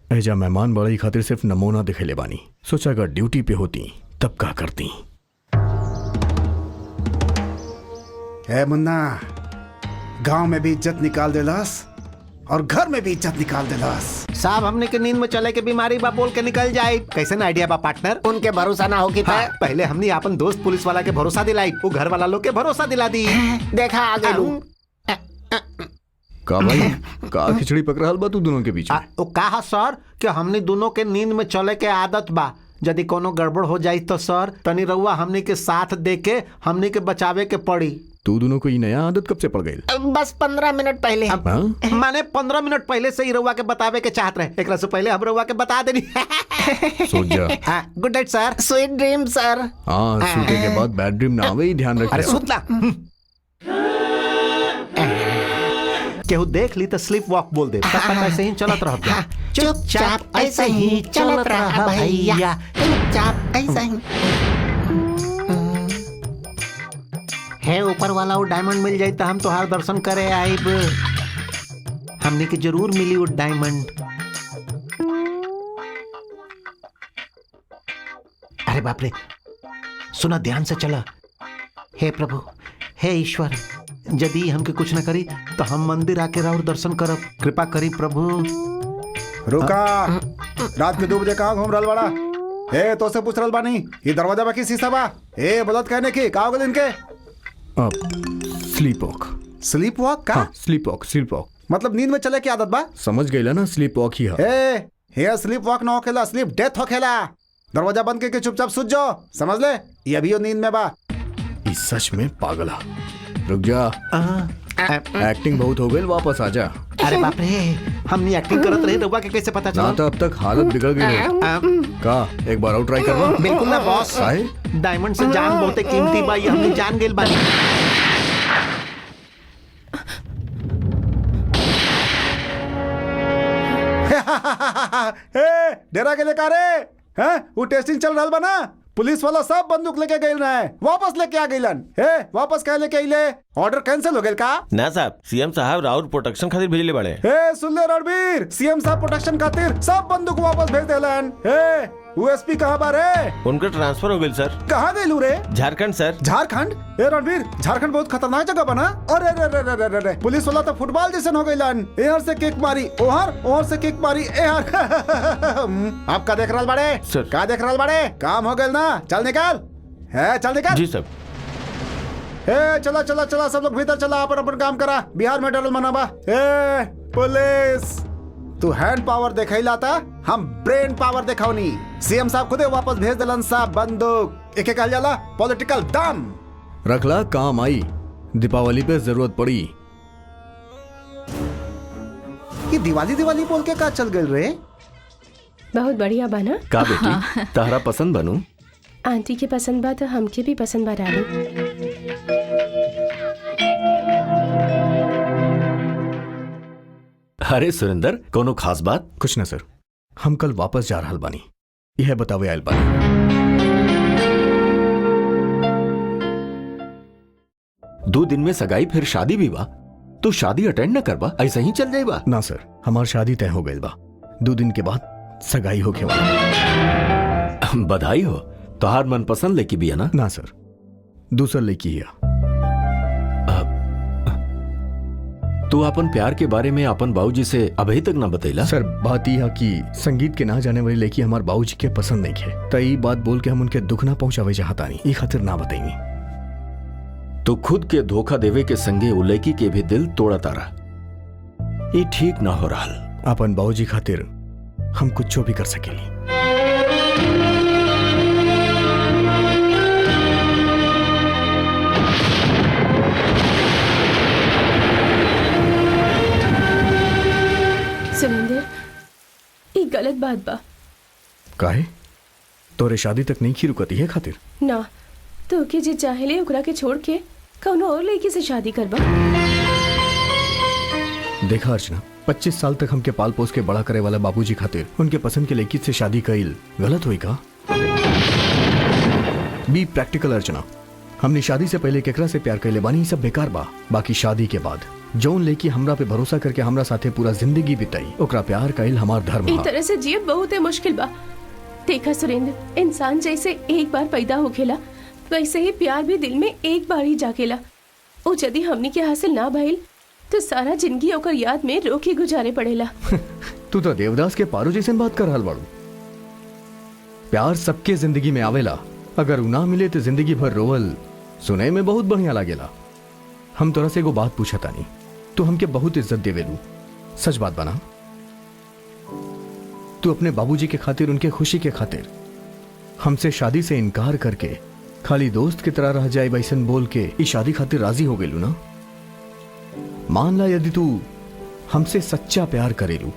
एजा मेहमान बड़ाई खातिर सिर्फ नमूना दिखेले बानी, सोचा अगर ड्यूटी पे होती तब क्या करती। है मुन्ना, गांव में भी इज्जत निकाल देलास और घर में भी इज्जत निकाल देलास। साहब हमने के नींद में चले के बीमारी बा बोल के निकल जाए। कैसे ना आइडिया बा पार्टनर? उनके भरोसा ना होगी। हाँ, पहले हमने अपन दोस्त पुलिस वाला के भरोसा दिलाई, वो घर वाला लोग के भरोसा दिला दी। देखा आगे लू का भाई का खिचड़ी पक रहा बा तू दोनों के बीच? वो कहा सर कि हमने दोनों के नींद में चले के आदत बा, यदि कोनो गड़बड़ हो जाए तो सर तनी रउआ हमने के साथ दे के हमने के बचावे के पड़ी। तू दोनों को ये नया आदत कब से पड़ गई? बस 15 मिनट पहले। माने 15 मिनट पहले से ही रउआ के बतावे के चाहत रहे, एकरा से पहले हम रउआ के बता देनी। सो जा। गुड नाइट सर। स्वीट ड्रीम सर। हाँ, सोने के बाद बैड ड्रीम ना आवे, ध्यान रखिए। अरे सुतला केहू देख ली तो स्लीप वॉक बोल दे, तब तक ऐसे ही चलत रह। चुपचाप ऐसे ही चलत रहा भैया, चुपचाप ऐसे ही। है ऊपर वाला वो डायमंड मिल जाए तो हम तोहार दर्शन करे आइब। हमने के जरूर मिली वो डायमंड। अरे बाप रे, सुना ध्यान से चला। हे प्रभु, हे ईश्वर, यदि हमके कुछ न करी तो हम मंदिर आके राउर दर्शन करब। कृपा करी प्रभु। रुका, रात के 2 बजे कहाँ घूम रहल बड़ा? ए तो से पूछ रहल बानी, ये दरवाजा बाकी शीशा बा? ए बदत कहने की का हो गइल इनके? Sleep walk. स्लीप वॉक का? हाँ, स्लीप वॉक, स्लीप वॉक मतलब नींद में चले की आदत बा? समझ गईला ना, स्लीप वॉक ही है। ए ये स्लीप वॉक ना होखेला, स्लीप डेथ होखेला। दरवाजा बंद करके चुपचाप सुत जाओ, समझ ले? ये अभी नींद में बा। इस सच में पागल है। रुक जा, एक्टिंग बहुत हो गई, वापस आ जा। अरे बाप रे, हमनी एक्टिंग करत रहे, रउआ के कैसे पता चला? ना तो अब तक हालत बिगड़ गई है। का एक बार और ट्राई करवा? बिल्कुल ना बॉस, डायमंड से जान बहुते कीमती बा, ये हमने जान गेल बानी। डेरा के लेकर हैं? वो टेस्टिंग चल रहा बा ना, पुलिस वाला सब बंदूक लेके गए ना है, वापस लेके आ गइलन। वापस क्या लेके आइले? ऑर्डर कैंसिल हो गइल का? ना साहब, सीएम साहब राउर प्रोटेक्शन खातिर भेजले बड़े। सुन ले रणबीर, सीएम साहब प्रोटेक्शन खातिर सब बंदूक वापस भेज देलन। यूएसपी कहाँ बारे? उनका ट्रांसफर हो गई सर। कहाँ गइलू रे? झारखंड सर। झारखंड? रणबीर, झारखंड बहुत खतरनाक जगह बना। अरे रे रे रे रे रे, पुलिस वाला तो फुटबॉल जैसन हो गइलन। एहर से किक मारी ओहर, ओहर से किक मारी एहर। आप का देख रहल बाड़े? सर का देख रहल बाड़े? काम हो गइल ना, चल निकाल। है चल निकाल। जी सर। चला चला चला, सब लोग भीतर चला, अपन अपन काम करा। बिहार में डरल मनाबा। पुलिस, तू हैंड पावर देखैला था, हम ब्रेन पावर देखावनी। सीएम साहब खुदे वापस भेज दिलन साहब बंदूक। एक कहल जाला पॉलिटिकल दम। रखला, काम आई, दीपावली पे जरूरत पड़ी। ये दिवाली दिवाली बोल के का चल गइल रे? बहुत बढ़िया बना। का बेटी, तहरा पसंद बनू? आंटी के पसंद बा तो हमके भी पसंद बा रानी। अरे सुरेंदर, कोनो खास बात? कुछ ना सर, हम कल वापस जा रहल बानी, यह बतावे आयल बानी। दो दिन में सगाई फिर शादी भी बा, तो शादी अटेंड न करबा, ऐसा ही चल जाएगा? ना सर, हमार शादी तय हो गई बा, 2 दिन के बाद सगाई होके वाला। बधाई हो। तोहार मनपसंद लड़की भी है ना? ना सर, दूसर लड़की है। तू अपन प्यार के बारे में अपन बाबूजी से अभी तक ना बतैला? सर बात यह कि संगीत के ना जाने वाली लड़की हमारे बाबूजी के पसंद नहीं है, तो ये बात बोल के हम उनके दुख ना पहुंचावे चाहता नहीं, ये खातिर ना बताएंगे। तो खुद के धोखा देवे के संगे वो लड़की के भी दिल तोड़ा तारा, ये ठीक ना हो रहा। अपन बाबूजी खातिर हम कुछ भी कर सकेली। सुरेंद्र, ये गलत बात बा। काहे? तोरे शादी तक नहीं की रुकती है खातिर? ना, तो के जे चाहेले ओकरा के छोड़ के कौनो और लड़की से शादी करबा। देखा अर्चना, 25 साल तक हमके पाल पोस के बड़ा करे वाला बाबूजी खातिर उनके पसंद के लड़की से शादी कईल गलत हुई का? बी प्रैक्टिकल अर्चना, हमने शादी से पहले केकरा से प्यार कैले बानी, सब बेकार बा। बाकी शादी के बाद जौन लेकी हमरा पे भरोसा करके हमरा साथे पूरा जिंदगी बिताई, ओकरा प्यार कैल हमार धर्म इस तरह से जीवन बहुत ही मुश्किल बा। देखा सुरेंद्र, इंसान जैसे एक बार पैदा होखेला, वैसे ही प्यार भी दिल में एक बार ही जाकेला। ओ यदि हमनी के हासिल ना भइल तो सारा जिंदगी ओकर याद में रोके गुजारे पड़ेला। तू तो देवदास के पारो जैसे बात कर रहल बाड़ू। प्यार सबके जिंदगी में आवेला, अगर उ ना मिले तो जिंदगी भर रोवल सुने में बहुत बढ़िया लागेला। हम तोरा से एगो बात पूछा तानी, तू हमके बहुत इज्जत देवेलू, सच बात बना? तू अपने बाबूजी के खातिर, उनके खुशी के खातिर हमसे शादी से इनकार करके खाली दोस्त की तरह रह जाए वैसन बोल के इस शादी खातिर राजी हो गेलू ना? मान ला यदि तू हमसे सच्चा प्यार करेलू,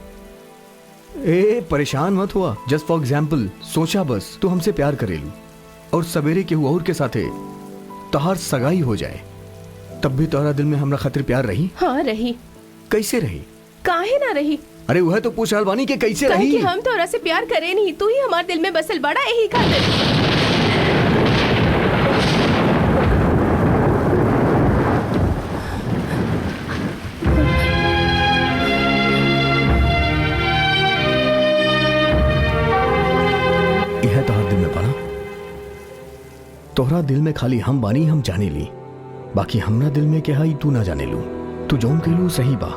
परेशान मत हुआ, जस्ट फॉर एग्जाम्पल सोचा बस तू हमसे प्यार करेलू और सवेरे के और के साथे तोहार सगाई हो जाए, तब भी तोहरा दिल में हमरा खातिर प्यार रही? हाँ रही। कैसे रही? काहे ना रही? अरे वह तो पूछ बानी के कैसे रही? कि हम तोरा से प्यार करे नहीं, तू ही हमारे दिल में बसल बड़ा, यही खातिर। तोहरा दिल में खाली हम बानी हम जाने ली, बाकी हमरा दिल में क्या है तू ना जाने लू। तू जौन कहलू सही बा,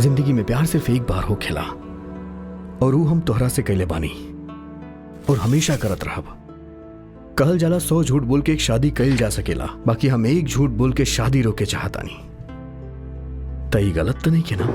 जिंदगी में प्यार सिर्फ एक बार हो खेला और वो हम तोहरा से कैले बानी और हमेशा करत रहब। कहल जाला 100 झूठ बोल के एक शादी कैल जा सकेला, बाकी हम एक झूठ बोल के शादी रोके चाहतानी। तई गलत तो नहीं के ना?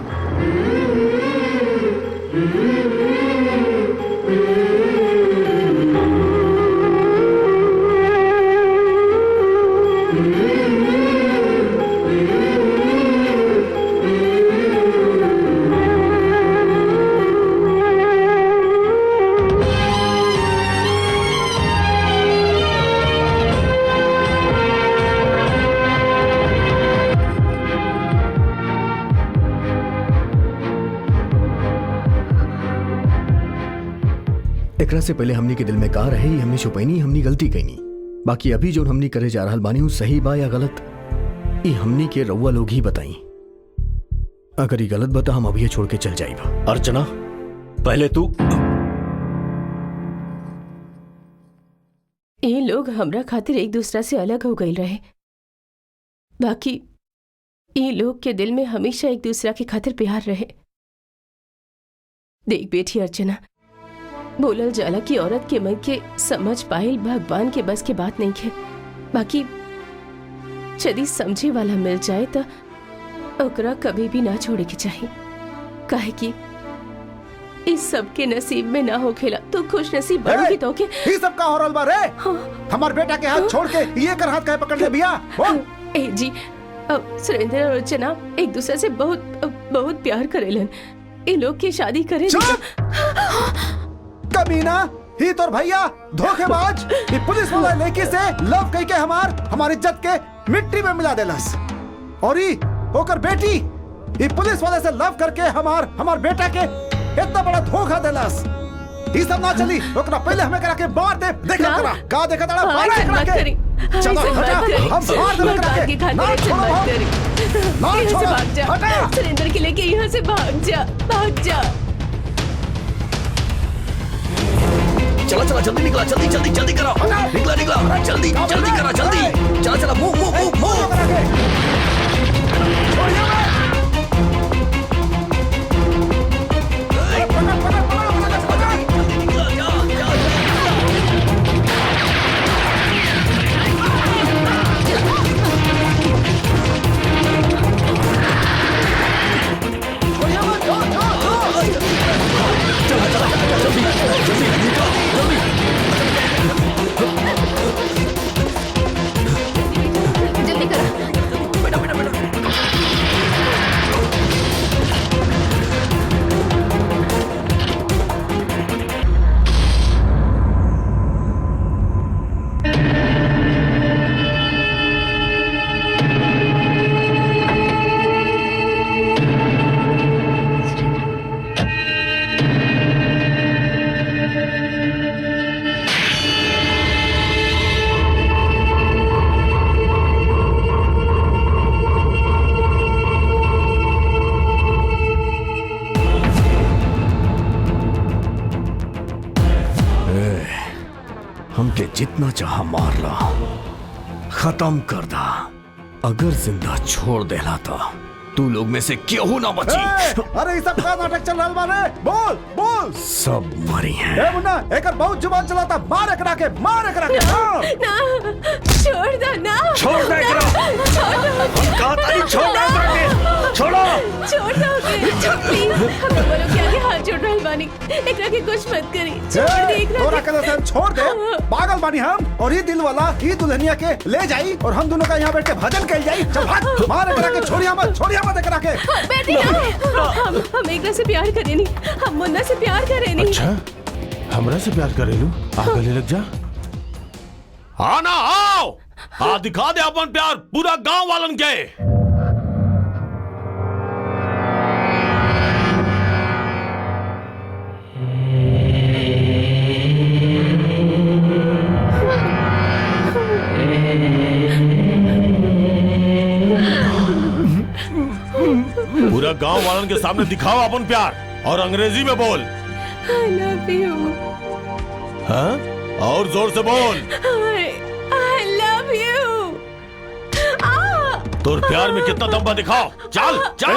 एकरा से पहले हमनी के दिल में का रहे हमने छुपैनी, हमनी गलती कैनी। बाकी अभी जो हमनी करे जा रहल बानी सही बा या गलत, ये हमनी के रउआ लोग ही बताई। अगर ये गलत बता हम अभी छोड़ के चल जाइबा। अर्चना पहले तू, ये लोग हमरा खातिर एक दूसरा से अलग हो गई रहे, बाकी ये लोग के दिल में हमेशा एक दूसरा के खातिर प्यार रहे। देख बेटी अर्चना, बोलल जाला कि औरत के मन के समझ पाइल भगवान के बस के बात नहीं है, बाकी यदि समझे वाला मिल जाए तो ओकरा कभी भी ना छोड़े के चाहिए, काहे कि इस सब के नसीब में ना हो खेला तो खुश नसीब बनोगी तो के। ये सब का हो रहल बा रे? हमार बेटा के हाथ छोड़ के ये कर हाथ काहे पकड़ ले बिया? ए जी, अब सुरेंद्र और अर्चना एक दूसरे से बहुत प्यार करेलन, ये लोग की शादी करे। कमीना, ही तोर भैया धोखेबाज, ये पुलिस वाला लड़की से लव कह के हमारी इज्जत के मिट्टी में मिला देलस, और ये होकर बेटी ये पुलिस वाले से लव करके हमार बेटा के इतना बड़ा धोखा देलस। ये सब ना चली, ओकरा पहले हमें करा के मार दे। देखा करा का देखा तड़ा मार करा के। चलो हटा, हम मार दे करा के। ना छोड़ो, भाग जा सुरेंद्र के लेके, यहाँ से भाग जा। चला चला जल्दी निकला, जल्दी करो, निकला जल्दी करा, चला मूव। जल्दी करो। हमके जितना चाह मार ला, खत्म कर दा। अगर जिंदा छोड़ देला तो तू लोग में से क्यों ना बची। अरे ये सब का नाटक चल रहा है? बोल। सब मरी हैं। ए मुन्ना, एकर बहुत जुबान चलाता, मार करा के। ना, छोड़ दो ना। छोड़ दे करो। हम कहा था नहीं छोड़ दे, छोड़ो। छोड़ दो प्लीज, हमें बोलो क्या के हाथ जोड़ रहल बानी, एकरा के कुछ मत करी, छोड़ दे एकरा। तोरा के से छोड़ दे, पागल बानी हम। और ये दिल वाला ये दुल्हनिया के ले जाई और हम दोनों का यहाँ बैठ के भजन कल जाई। चल भाग, मार करा के, छोड़िया मत करा के। बेटी हम एकरा से प्यार करे नहीं, हम मुन्ना से प्यार करे नहीं। अच्छा, हमरा से प्यार करेलू? आ गले लग जा। आना आओ, आ दिखा दे अपन प्यार पूरा गांव वालन के। पूरा गांव वालन के सामने दिखाओ अपन प्यार और अंग्रेजी में बोल। I love you. हाँ? और जोर से बोल। और प्यार में कितना दम बा दिखाओ। चल चल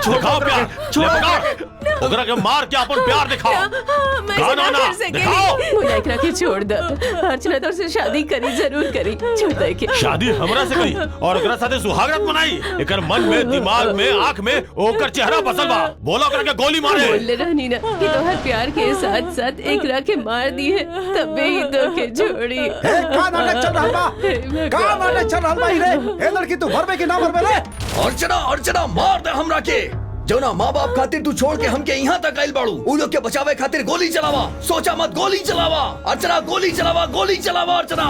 दिखाओ प्यार, दिखाओ ओकरा के मार के अपन प्यार दिखाओ। गाना ना दिखाओ। मुझे एकरा के छोड़ दे। अर्चना तो से शादी करी, जरूर करी। छोड़ दे के शादी हमरा से करी और ओकरा साथे सुहागरात मनाई। एकर मन में, दिमाग में, आंख में ओकर चेहरा बसल बा। बोला ओकरा के गोली मारे। बोल रहनी ना कि तोहर प्यार के साथ साथ एकरा के मार दी है, तबे ही तो के छोड़ी। का नाटक चल रहल बा? का नाटक चल रहल बा रे? ए लड़की तू मरबे कि ना मरबे रे? अर्चना अर्चना मार दे हमरा के। जो ना माँ बाप खातिर तू छोड़ के हमके यहाँ तक आइल बाड़ू। उ लोग के बचावे खातिर गोली चलावा। सोचा मत, गोली चलावा। अर्चना गोली चलावा, गोली चलावा अर्चना।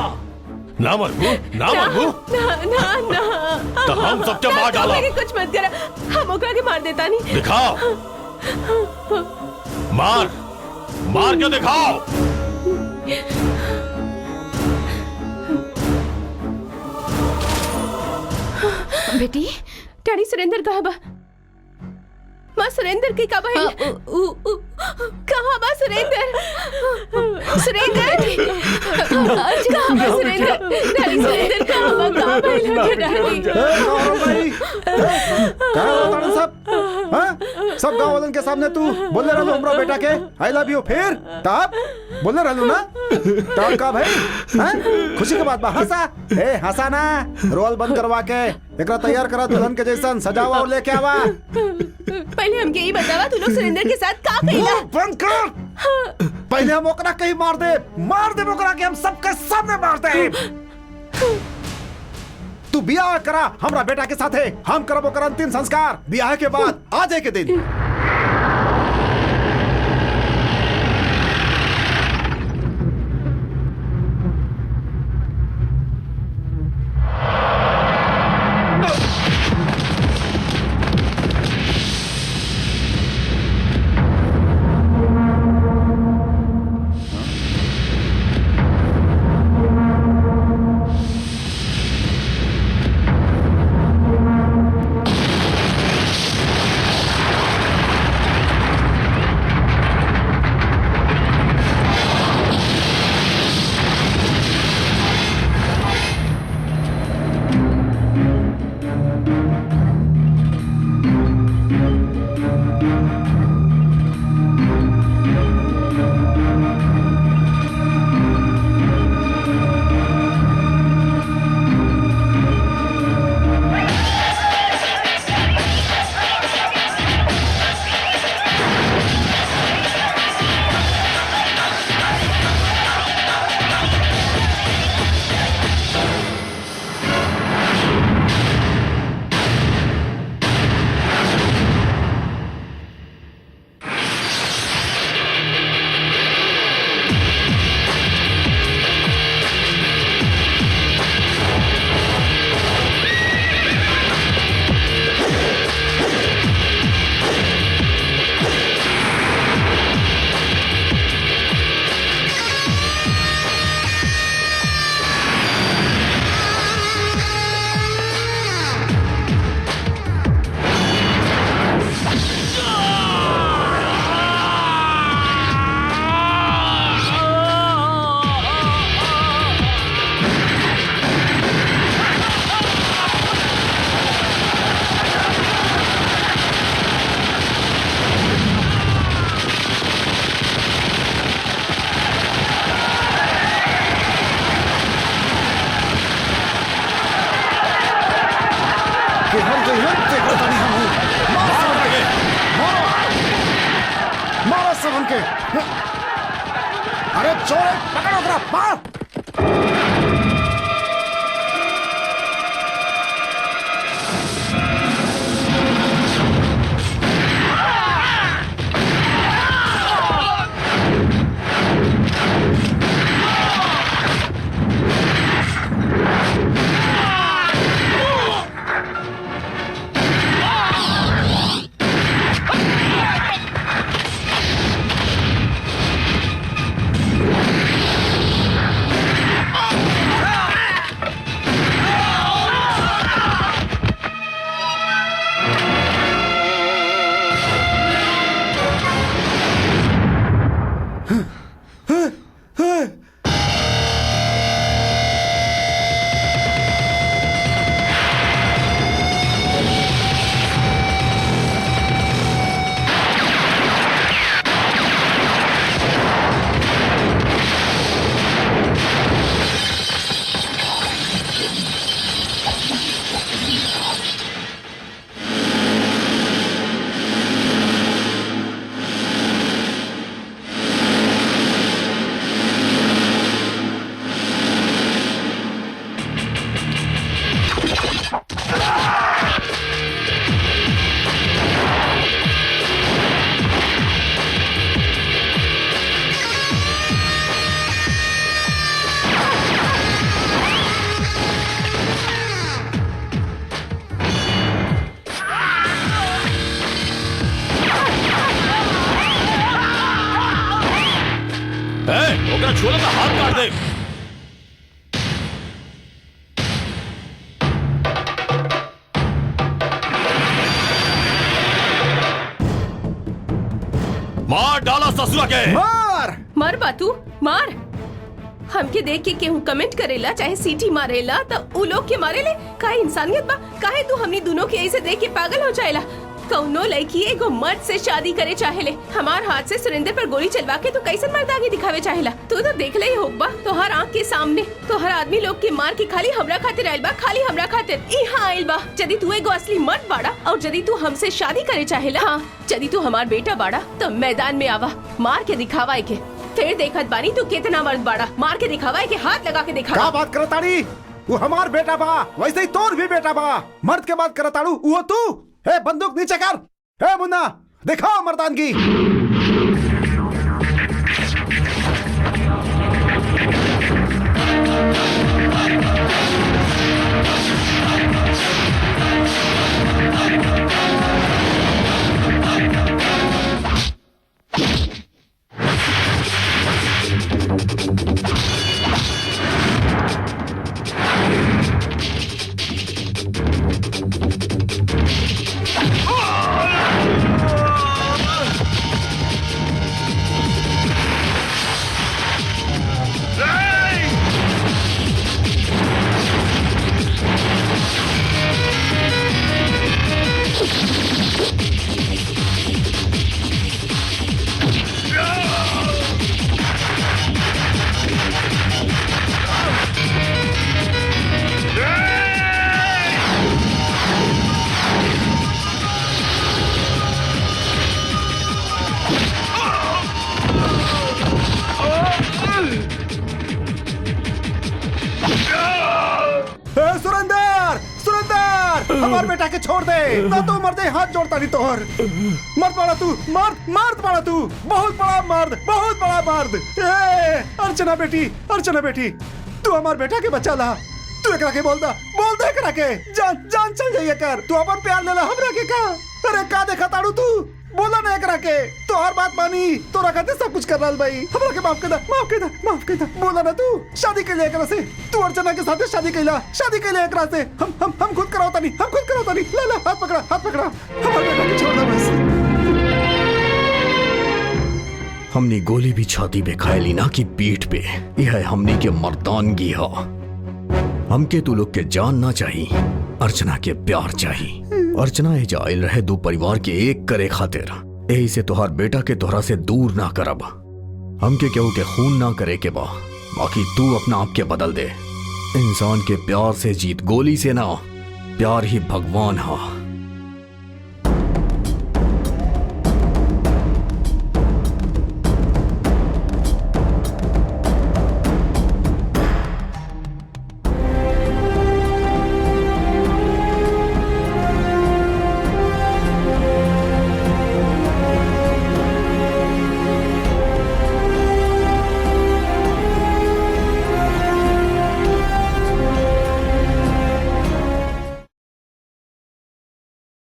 ना मरबू, ना मरबू। ना ना ना तो हम सबके मार डाला। कुछ मत करा, हम ओकरा के मार देता नहीं। दिखाओ, मार मार के दिखाओ। बेटी, डैडी सुरेंद्र कहाँ बा? माँ सुरेंद्र की कब है? कहाँ बा सुरेंद्र? सुरेंद्र कहाँ बा सुरेंद्र? डैडी सुरेंद्र कहाँ बा? कहाँ बा लड़के डैडी? भाई क्या होता है सब? हाँ? सब गाँव वालों के सामने तू बोले रहो हमरा बेटा के आई लव यू, फिर तब बोले रहो ना तब का भाई? हाँ? खुशी के बात बा हंसा। ए हंसा ना, रोल बंद करवा के एकरा तैयार करा दुल्हन के जैसन सजावा और लेके आवा। पहले हमके यही बतावा तू लोग सुरेंद्र के साथ का कइला? बंद कर। पहले हम ओकरा कहीं मार दे ओकरा के हम सबके सामने मार दे। तू बियाह करा हमरा बेटा के साथ है, हम करब ओकर अंतिम संस्कार बियाह के बाद आज के दिन। अरे चोर पकड़ो ओकरा, मार। मार दे। मार डाला ससुरा के। मार मार बातू मार। हमके देख के केहू कमेंट करेला चाहे सीटी मारेला तो उ लोग के मारेले। काहे इंसानियत बा? काहे तू हमनी दोनों के ऐसे देख के पागल हो जाएला? कौनो लड़की एगो मर्द से शादी करे चाहेले, हमार हाथ से सुरेंद्र पर गोली चलवा के तू कैसन मर्दागी दिखावे चाहेला? तू तो देख ले होगा तोहर आँख के सामने तोहर आदमी लोग के मार के खाली हमरा खातिर आइल बा, खाली हमरा खातिर यहाँ आइल बा। यदि तू एगो असली मर्द बाड़ा और यदि तू हमसे शादी करे चाहेला, हाँ यदि तू हमार बेटा बाड़ा तो मैदान में आवा, मार के दिखावा के। फिर देखत बानी तू कितना मर्द बाड़ा, मार के दिखावा के, हाथ लगा के दिखावा। क्या बात करताड़ी? वो हमार बेटा बा, वैसे ही तोर भी बेटा बा। मर्द के बात करताड़ू वो तू? हे बंदूक नीचे कर। हे मुन्ना दिखाओ मर्दानगी। हमार बेटा के छोड़ दे ना तो मर जाए। हाथ जोड़ता नहीं तोहर। मर्द पड़ा तू, मर्द पड़ा तू, बहुत बड़ा मर्द, बहुत बड़ा मर्द। अर्चना बेटी तू हमार बेटा के बच्चा ला। तू एकरा के बोल दे एकरा के जान चल जाइए कर। तू अपन प्यार ले ला हमरा के का? अरे का देखा ताड़ू तू? बोला ना एकरा के तो हर बात मानी तोरा खातिर सब कुछ कर रहा भाई। हमरा के माफ कर दा। बोला ना तू शादी के लिए एकरा से। तू अर्चना के साथ शादी कैला एकरा से। हम खुद करावता नहीं। ले हाथ पकड़ा। हमारे बेटा के छोड़ दे बस। हमने गोली भी छाती पे खायली ना कि पीठ पे। यह हमने के मर्दानगी है। हमके तू लोग के जान ना चाहिए, अर्चना के प्यार चाहिए। अर्चना ही जाइल रहे दो परिवार के एक करे खातिर। यही से तोहार बेटा के तोहरा से दूर ना करब। हमके केहू के खून ना करे के बा, बाकी तू अपना आप के बदल दे। इंसान के प्यार से जीत गोली से ना, प्यार ही भगवान हा।